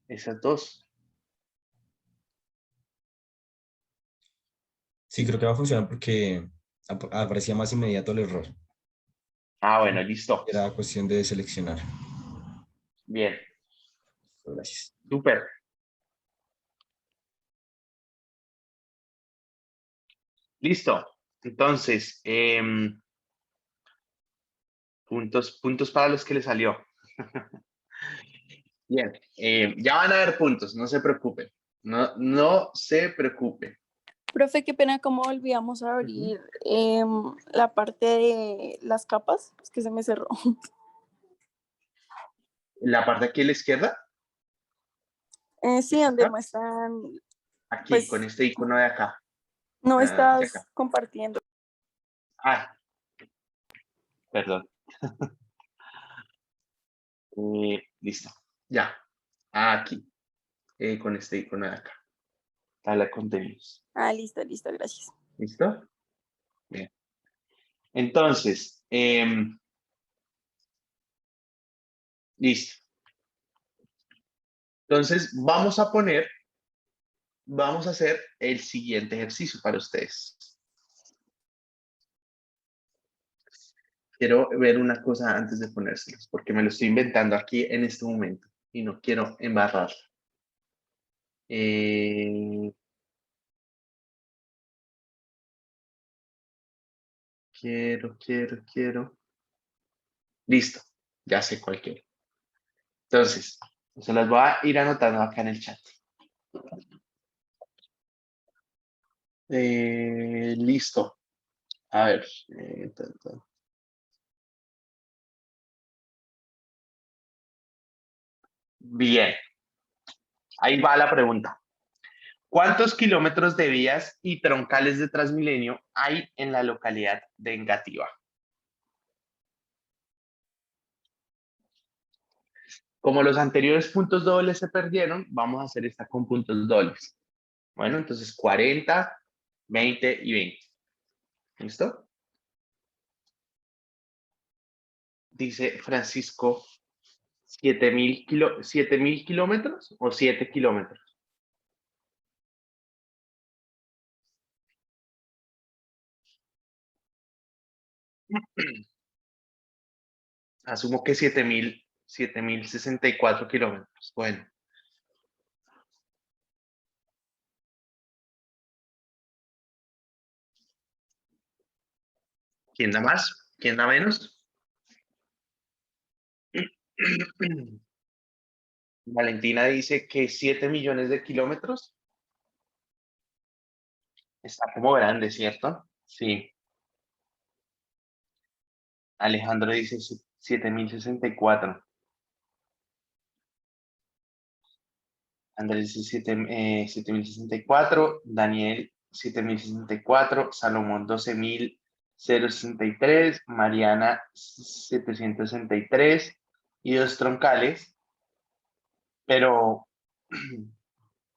esas dos. Sí, creo que va a funcionar porque aparecía más inmediato el error. Ah, bueno, listo. Era cuestión de seleccionar. Bien, Gracias. súper. Listo. Entonces, puntos para los que le salió. Bien, ya van a haber puntos, no se preocupen. No se preocupen. Profe, qué pena, ¿cómo olvidamos abrir la parte de las capas? Es que se me cerró. La parte aquí a la izquierda, Sí, donde acá, muestran, aquí, con pues, este icono de acá. no De acá. estás compartiendo. Ah, perdón. Listo. Ya. Aquí, con este icono de acá. Tabla de contenidos. Ah, listo, listo, gracias. ¿Listo? Bien. Entonces, listo. Entonces, vamos a hacer el siguiente ejercicio para ustedes. Quiero ver una cosa antes de ponérselos, porque me lo estoy inventando aquí en este momento y no quiero embarrarla. Quiero. Listo, ya sé cuál quiero. Entonces, se las voy a ir anotando acá en el chat. Listo. A ver. Bien, ahí va la pregunta. ¿Cuántos kilómetros de vías y troncales de Transmilenio hay en la localidad de Engativá? Como los anteriores puntos dobles se perdieron, vamos a hacer esta con puntos dobles. Bueno, entonces 40, 20 y 20. ¿Listo? Dice Francisco, 7.000 kilómetros o 7 kilómetros. Asumo que 7.064 kilómetros. Bueno. ¿Quién da más? ¿Quién da menos? Valentina dice que 7 millones de kilómetros. Está como grande, ¿cierto? Sí. Alejandro dice 7.064. Andrés dice 7.064. Daniel 7.064. Salomón 12.063. Mariana 763. Y dos troncales. Pero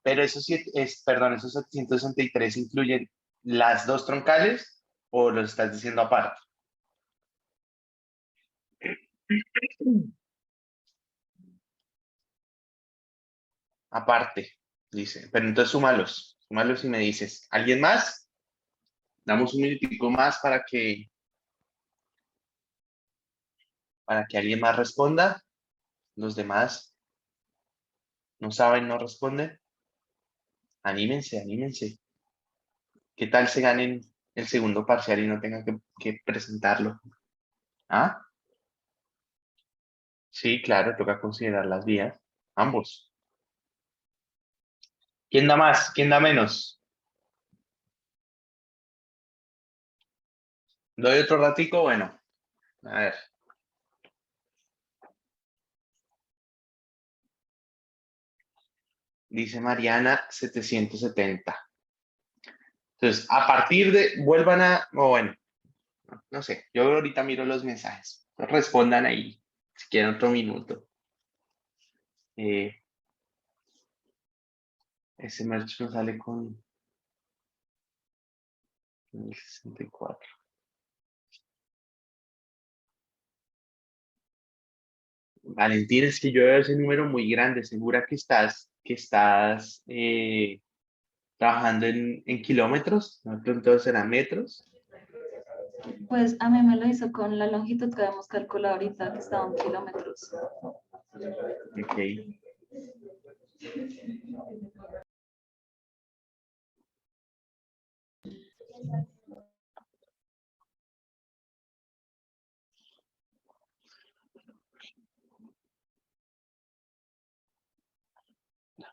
esos, esos 763 incluyen las dos troncales o los estás diciendo aparte. Aparte, dice. Pero entonces súmalos y me dices, ¿alguien más? Damos un minutico más para que alguien más responda. Los demás no saben, no responden. Anímense. ¿Qué tal se ganen el segundo parcial y no tengan que presentarlo? ¿Ah? Sí, claro, toca considerar las vías. Ambos. ¿Quién da más? ¿Quién da menos? ¿Doy otro ratico? Bueno, a ver. Dice Mariana 770. Entonces, a partir de, vuelvan a, o bueno, no sé, yo ahorita miro los mensajes. Respondan ahí, si quieren otro minuto. Ese merch no sale con el 64. Valentín, es que yo veo ese número muy grande. ¿Segura que estás trabajando en kilómetros? ¿No? Entonces será metros. Pues a mí me lo hizo con la longitud que habíamos calculado ahorita, que estaba en kilómetros. Ok.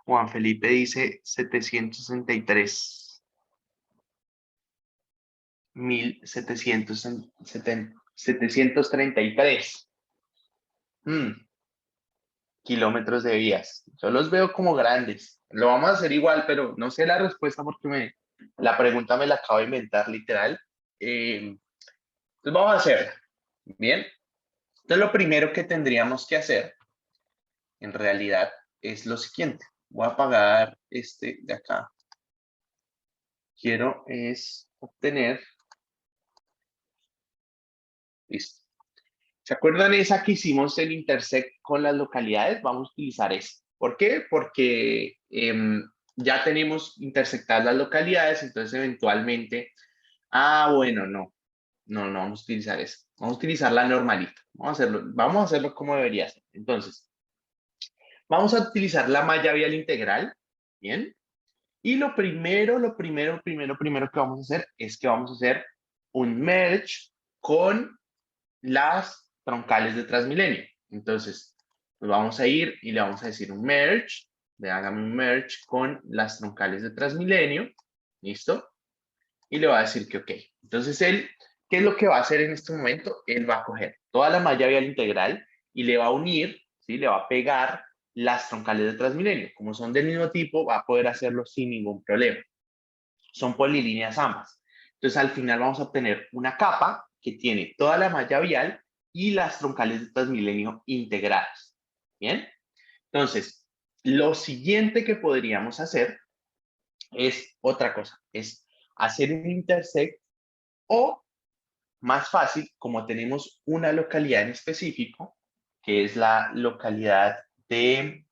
Juan Felipe dice 733. Kilómetros de vías. Yo los veo como grandes. Lo vamos a hacer igual, pero no sé la respuesta porque la pregunta me la acabo de inventar literal. Entonces vamos a hacer. Bien. Entonces lo primero que tendríamos que hacer en realidad es lo siguiente. Voy a apagar este de acá. Quiero es obtener. Listo. ¿Se acuerdan esa que hicimos el intersect con las localidades? Vamos a utilizar esa. ¿Por qué? Porque ya tenemos intersectadas las localidades, entonces eventualmente, bueno, no vamos a utilizar esa. Vamos a utilizar la normalita. Vamos a hacerlo como debería ser. Entonces, vamos a utilizar la malla vial integral, ¿bien? Y lo primero que vamos a hacer es que vamos a hacer un merge con las troncales de Transmilenio. Entonces, pues vamos a ir y le vamos a decir un merge, hágame un merge con las troncales de Transmilenio, ¿listo? Y le va a decir que ok. Entonces él, ¿qué es lo que va a hacer en este momento? Él va a coger toda la malla vial integral y le va a unir, ¿sí? Le va a pegar las troncales de Transmilenio. Como son del mismo tipo, va a poder hacerlo sin ningún problema. Son polilíneas ambas. Entonces al final vamos a obtener una capa que tiene toda la malla vial y las troncales de Transmilenio integradas. ¿Bien? Entonces, lo siguiente que podríamos hacer es otra cosa, es hacer un intersect o más fácil, como tenemos una localidad en específico, que es la localidad de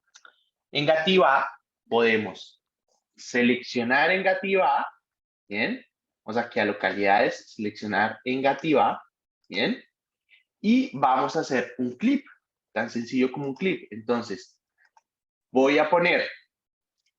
Engativá, podemos seleccionar Engativá, ¿bien? O sea, que a localidades seleccionar Engativá, ¿bien? Y vamos a hacer un clip, tan sencillo como un clip. Entonces, voy a poner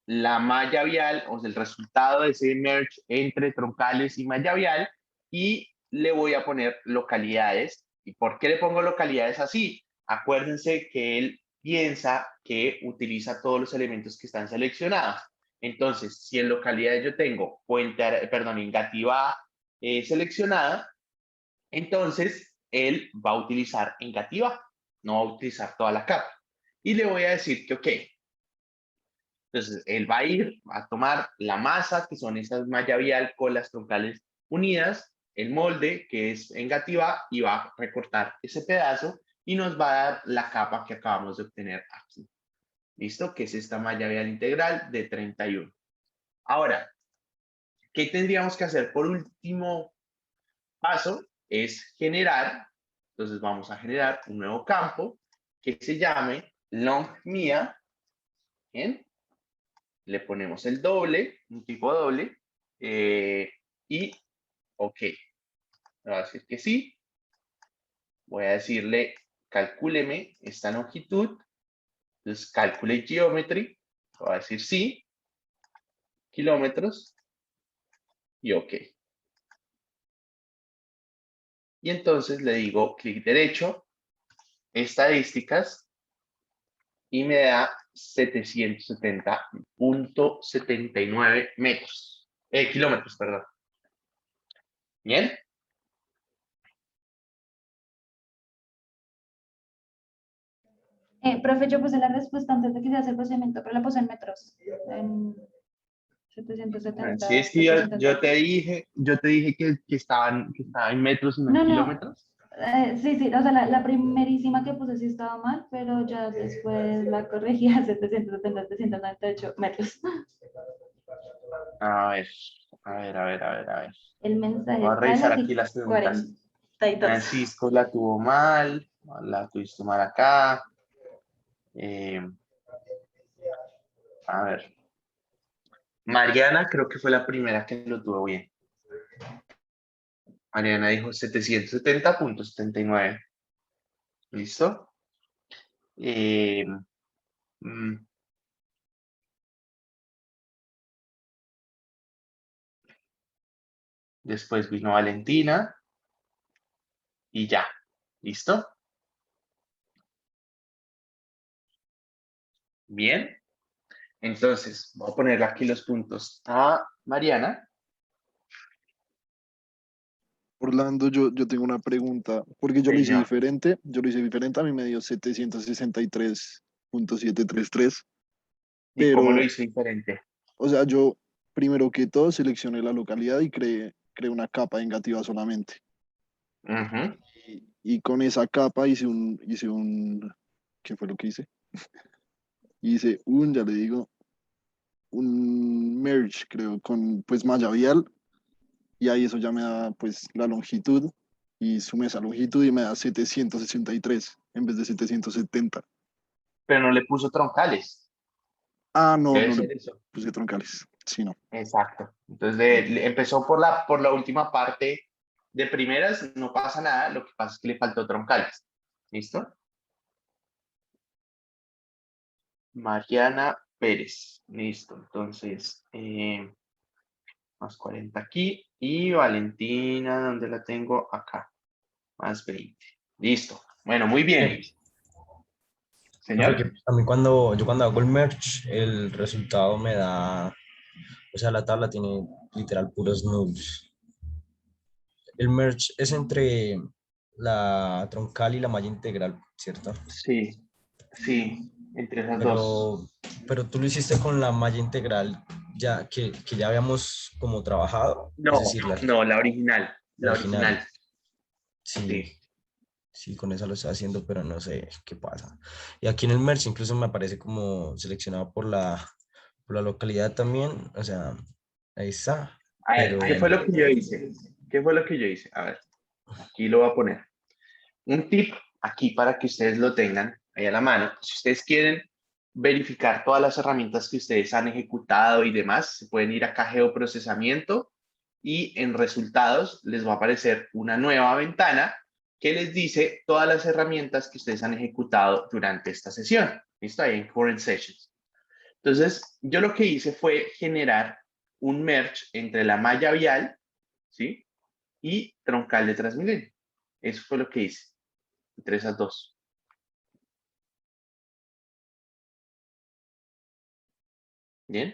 la malla vial, o sea, el resultado de ese merge entre troncales y malla vial, y le voy a poner localidades. ¿Y por qué le pongo localidades así? Acuérdense que él piensa que utiliza todos los elementos que están seleccionados. Entonces, si en localidades yo tengo Engativá seleccionada, entonces él va a utilizar Engativá, no va a utilizar toda la capa. Y le voy a decir que, ok, entonces, él va a ir a tomar la masa, que son esas malla vial con las troncales unidas, el molde, que es Engativá, y va a recortar ese pedazo y nos va a dar la capa que acabamos de obtener aquí. ¿Listo? Que es esta malla vial integral de 31. Ahora, ¿qué tendríamos que hacer por último paso? Es generar, entonces vamos a generar un nuevo campo que se llame longMia, ¿bien? Le ponemos el doble, un tipo doble, y ok. Le voy a decir que sí. Voy a decirle, calcúleme esta longitud. Entonces, calculate geometry. Voy a decir sí. Kilómetros. Y ok. Y entonces le digo clic derecho, estadísticas, y me da 770.79 metros. Kilómetros, perdón. Bien. Profe, yo puse la respuesta antes de que se haga el procedimiento, pero la puse en metros. En 770. Sí, es que yo te dije que estaba en metros y no en No, no, kilómetros. Sí, sí, o sea, la primerísima que puse sí estaba mal, pero ya después la corregí a 770, 798 metros. A ver, a ver. El mensaje Voy a sale revisar aquí así las preguntas. 42. Francisco la tuvo mal, la tuviste mal acá. A ver, Mariana creo que fue la primera que lo tuvo bien. Mariana dijo 770.79. ¿Listo? Eh, mm, Después vino Valentina y ya. ¿Listo? Bien. Entonces, voy a poner aquí los puntos a Mariana. Orlando, yo tengo una pregunta, porque Señor. yo lo hice diferente, a mí me dio 763.733, ¿Y cómo lo pero, hizo diferente? o sea, yo primero que todo seleccioné la localidad y creé una capa negativa solamente. Ujú. Y con esa capa ¿qué fue lo que hice? Ya le digo, un merge, creo, con pues malla vial, y ahí eso ya me da pues la longitud, y sumé esa longitud y me da 763 en vez de 770. Pero no le puso troncales. Ah, no, Debe no le ser eso. puse troncales. Sí, no. Exacto. Entonces empezó por la última parte de primeras, no pasa nada, lo que pasa es que le faltó troncales. ¿Listo? Mariana Pérez. Listo. Entonces, más 40 aquí. Y Valentina, ¿dónde la tengo? Acá. Más 20. Listo. Bueno, muy bien. Profe, que Señor. a mí yo cuando hago el merge, el resultado me da, o sea, la tabla tiene literal puros nulls. El merge es entre la troncal y la malla integral, ¿cierto? Sí, sí, entre esas dos. Pero, pero tú lo hiciste con la malla integral ya que ya habíamos como trabajado, es No, decir, la no, la original. La original. original. Sí, Sí. sí, con esa lo estoy haciendo, pero no sé qué pasa. Y aquí en el merge incluso me aparece como seleccionado por la localidad también, o sea, ahí está, A ver, pero ¿qué fue lo que yo hice? ¿Qué fue lo que yo hice? A ver, aquí lo voy a poner. Un tip aquí para que ustedes lo tengan ahí a la mano. Si ustedes quieren verificar todas las herramientas que ustedes han ejecutado y demás, se pueden ir a geoprocesamiento y en resultados les va a aparecer una nueva ventana que les dice todas las herramientas que ustedes han ejecutado durante esta sesión. ¿Listo? Ahí en Current Sessions. Entonces, yo lo que hice fue generar un merge entre la malla vial, ¿sí? Y troncal de Transmilenio. Eso fue lo que hice, entre esas dos. ¿Bien?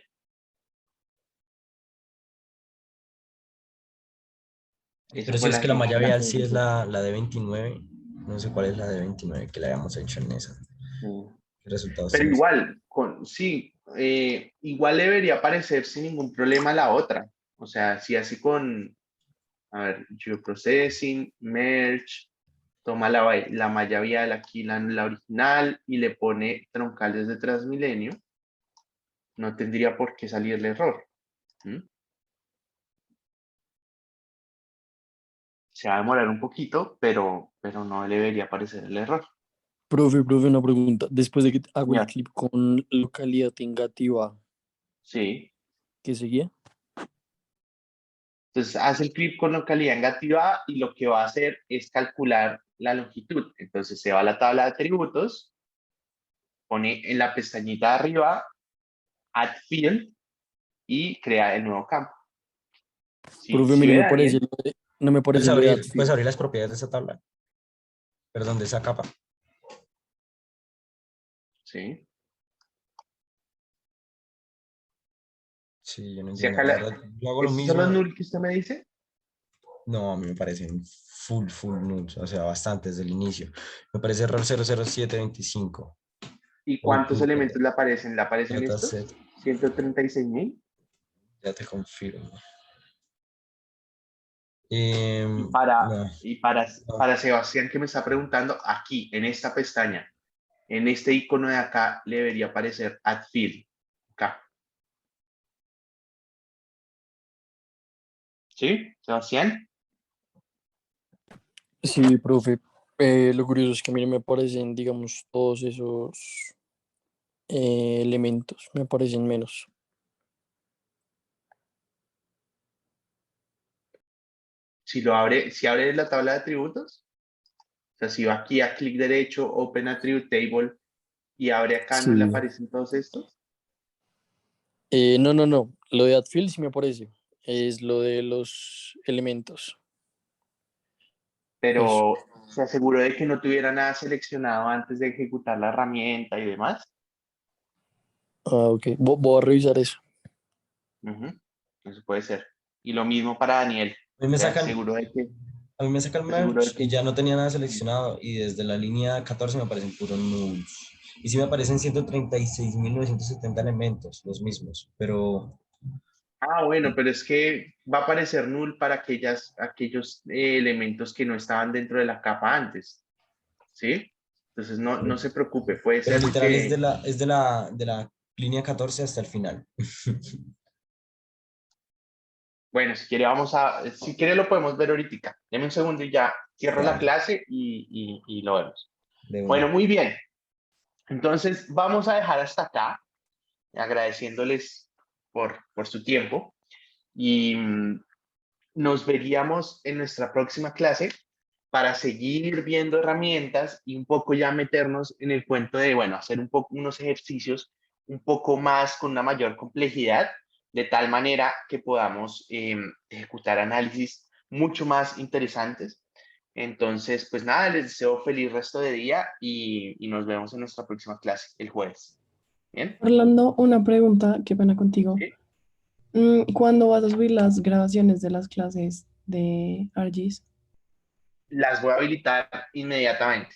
Esa pero si fue es la que la malla genialidad. vial sí es la de 29, no sé cuál es la de 29 que le habíamos hecho en esa. ¿Qué resultados Pero tienes? igual, sí, igual debería aparecer sin ningún problema la otra. O sea, si así con, a ver, geoprocessing, merge, toma la malla vial aquí, la original, y le pone troncales de Transmilenio, no tendría por qué salirle error. ¿Mm? Se va a demorar un poquito, pero no le debería aparecer el error. Profe, una pregunta. Después de que hago el Ya. clip con localidad negativa, Sí. ¿qué seguía? Entonces hace el clip con localidad negativa y lo que va a hacer es calcular la longitud. Entonces se va a la tabla de atributos, pone en la pestañita de arriba, add field y crea el nuevo campo. ¿Sí, Profe, a sí mí no ve, me parece, Daniel? no me parece lo de Adfit. Puedes abrir las propiedades de esa tabla, perdón, de esa capa. Sí. Sí, yo no Si entiendo. acá La verdad, yo hago lo ¿Estos son los mismo. null que usted me dice? No, a mí me parecen full nuls, o sea, bastante desde el inicio. Me parece error 00725 ¿Y o el cuántos punto elementos le aparecen? ¿Le aparecen dataset, estos? 136.000. ya te confirmo. Em, no, Y para, no. para Sebastián que me está preguntando, aquí, en esta pestaña, en este icono de acá, le debería aparecer Add Field. Acá. ¿Sí, Sebastián? Sí, profe. Lo curioso es que a mí no me aparecen, digamos, todos esos elementos, me aparecen menos. Si abre la tabla de atributos, o sea, si va aquí a clic derecho, Open Attribute Table, y abre acá, ¿no le Sí. aparecen todos estos? No, no, no. Lo de Adfield sí me aparece. Es lo de los elementos. Eso. Pero se aseguró de que no tuviera nada seleccionado antes de ejecutar la herramienta y demás. Ah, ok. Voy a revisar eso. Ujú, eso puede ser. Y lo mismo para Daniel. A mí me Se sacan, aseguró de que, a mí me saca el se aseguró de merge y que. ya no tenía nada seleccionado y desde la línea 14 me aparecen puros nulls. Y sí me aparecen 136.970 elementos, los mismos, pero Ah, bueno, pero es que va a aparecer null para aquellos elementos que no estaban dentro de la capa antes, ¿sí? Entonces no se preocupe, puede pero ser literal es que, de la línea 14 hasta el final. bueno, si quiere lo podemos ver ahorita. Deme un segundo y ya cierro la Dale, clase y lo vemos. de Bueno, una. muy bien. Entonces vamos a dejar hasta acá, agradeciéndoles por su tiempo y nos veríamos en nuestra próxima clase para seguir viendo herramientas y un poco ya meternos en el cuento de, bueno, hacer un poco unos ejercicios un poco más con una mayor complejidad, de tal manera que podamos ejecutar análisis mucho más interesantes. Entonces, pues nada, les deseo feliz resto de día y nos vemos en nuestra próxima clase el jueves. ¿Bien? Orlando, una pregunta, qué pena contigo. ¿Sí? ¿Cuándo vas a subir las grabaciones de las clases de ARGIS? Las voy a habilitar inmediatamente.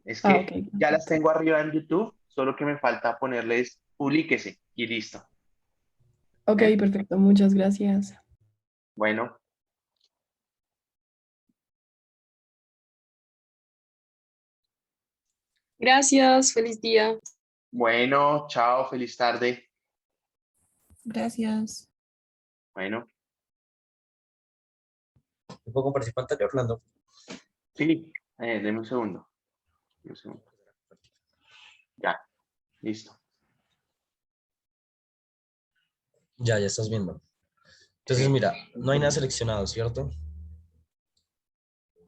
Es Ah, ok, que ya las perfecto. tengo arriba en YouTube, solo que me falta ponerles publíquese y listo. Ok, ¿Eh? perfecto, muchas gracias. Bueno, Gracias, feliz día. bueno, chao, feliz tarde. Gracias. Bueno, ¿Me puedo compartir pantalla, Orlando? sí, deme un segundo. Un segundo. Ya, listo. Ya estás viendo. Entonces, Sí. mira, no hay nada seleccionado, ¿cierto?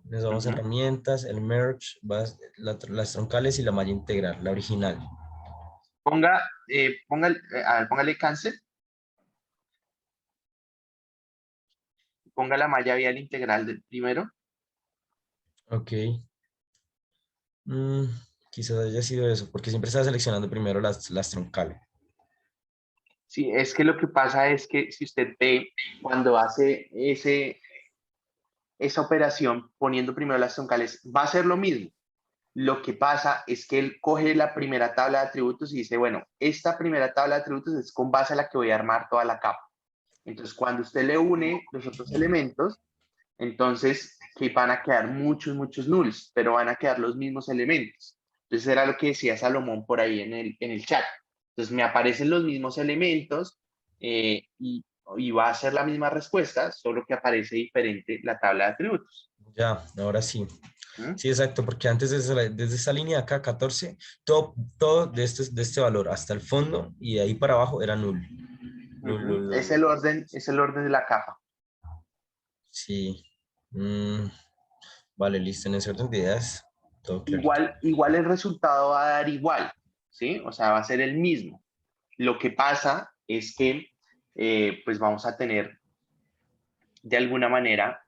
Nos vamos a Ujú. herramientas, el merge, las troncales y la malla integral, la original. Póngale cáncer, ponga la malla vial integral del primero. Ok. Mm, quizás haya sido eso, porque siempre estaba seleccionando primero las troncales. Sí, es que lo que pasa es que si usted ve cuando hace esa operación poniendo primero las troncales, va a ser lo mismo. Lo que pasa es que él coge la primera tabla de atributos y dice, bueno, esta primera tabla de atributos es con base a la que voy a armar toda la capa. Entonces, cuando usted le une los otros elementos, entonces que van a quedar muchos nulls, pero van a quedar los mismos elementos. Entonces, era lo que decía Salomón por ahí en el chat. Entonces, me aparecen los mismos elementos y va a ser la misma respuesta, solo que aparece diferente la tabla de atributos. Ya, ahora sí. ¿Mm? Sí, exacto, porque antes desde esa línea acá, 14, todo de este valor hasta el fondo y de ahí para abajo era null. Null, Ujú. null, null, null. Es el orden de la capa. Sí. Mm, vale, listo. En ese orden de ideas, todo clarito. Igual el resultado va a dar igual, ¿sí? O sea, va a ser el mismo. Lo que pasa es que, pues vamos a tener de alguna manera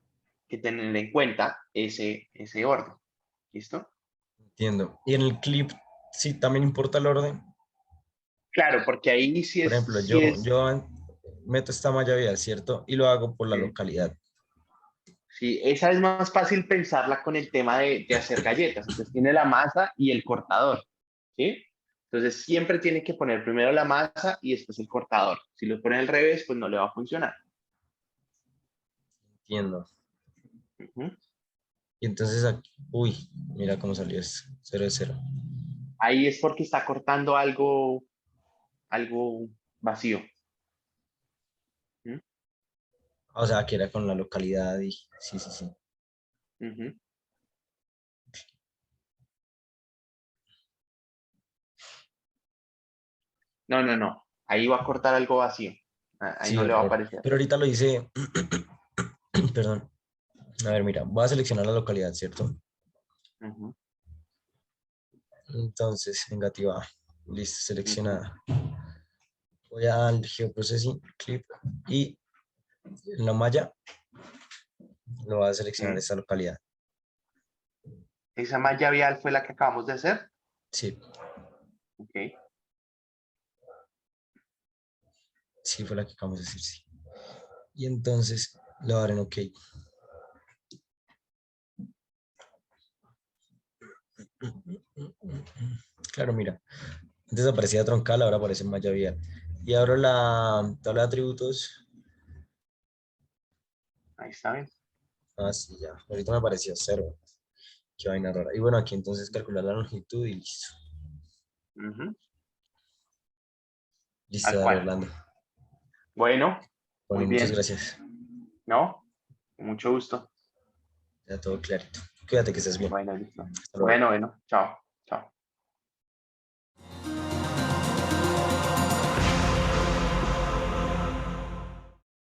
que tener en cuenta ese orden. ¿Listo? Entiendo. Y en el clip, sí, también importa el orden. Claro, porque ahí Por ejemplo, meto esta malla vial, ¿cierto? Y lo hago por la localidad. sí, esa es más fácil pensarla con el tema de hacer galletas. Entonces tiene la masa y el cortador, ¿sí? Entonces siempre tiene que poner primero la masa y después el cortador. Si lo pone al revés, pues no le va a funcionar. Entiendo. Ujú. Y entonces aquí, uy, mira cómo salió esto, 0 de 0. Ahí es porque está cortando algo vacío. ¿Mm? O sea, que era con la localidad y sí, sí, sí. Ujú. No, no, no. Ahí va a cortar algo vacío. Ahí Sí, no le va a error. aparecer. Pero ahorita lo hice, perdón. A ver, mira, voy a seleccionar la localidad, ¿cierto? Ujú, Entonces, negativa, listo, ujú. seleccionada. Voy al geoprocessing, clip, y en la malla lo voy a seleccionar Ok. esta localidad. Esa malla vial fue la que acabamos de hacer. Sí, Ok. sí fue la que acabamos de decir, sí. Y entonces le voy a dar en OK. Claro, mira, antes aparecía troncal, ahora aparece malla vial. Y ahora la tabla de atributos. Ahí está bien. Ah, sí, ya. Ahorita me apareció 0. Qué vaina rara. Y bueno, aquí entonces calcular la longitud y listo. Ujú. Listo, Tal dale, cual. Orlando. Bueno, muy Bueno, muchas bien. gracias. ¿No? Con mucho gusto. Ya todo clarito. Cuídate que estés bien. Bueno, listo. Hasta luego. Bueno, bueno. Chao. Chao.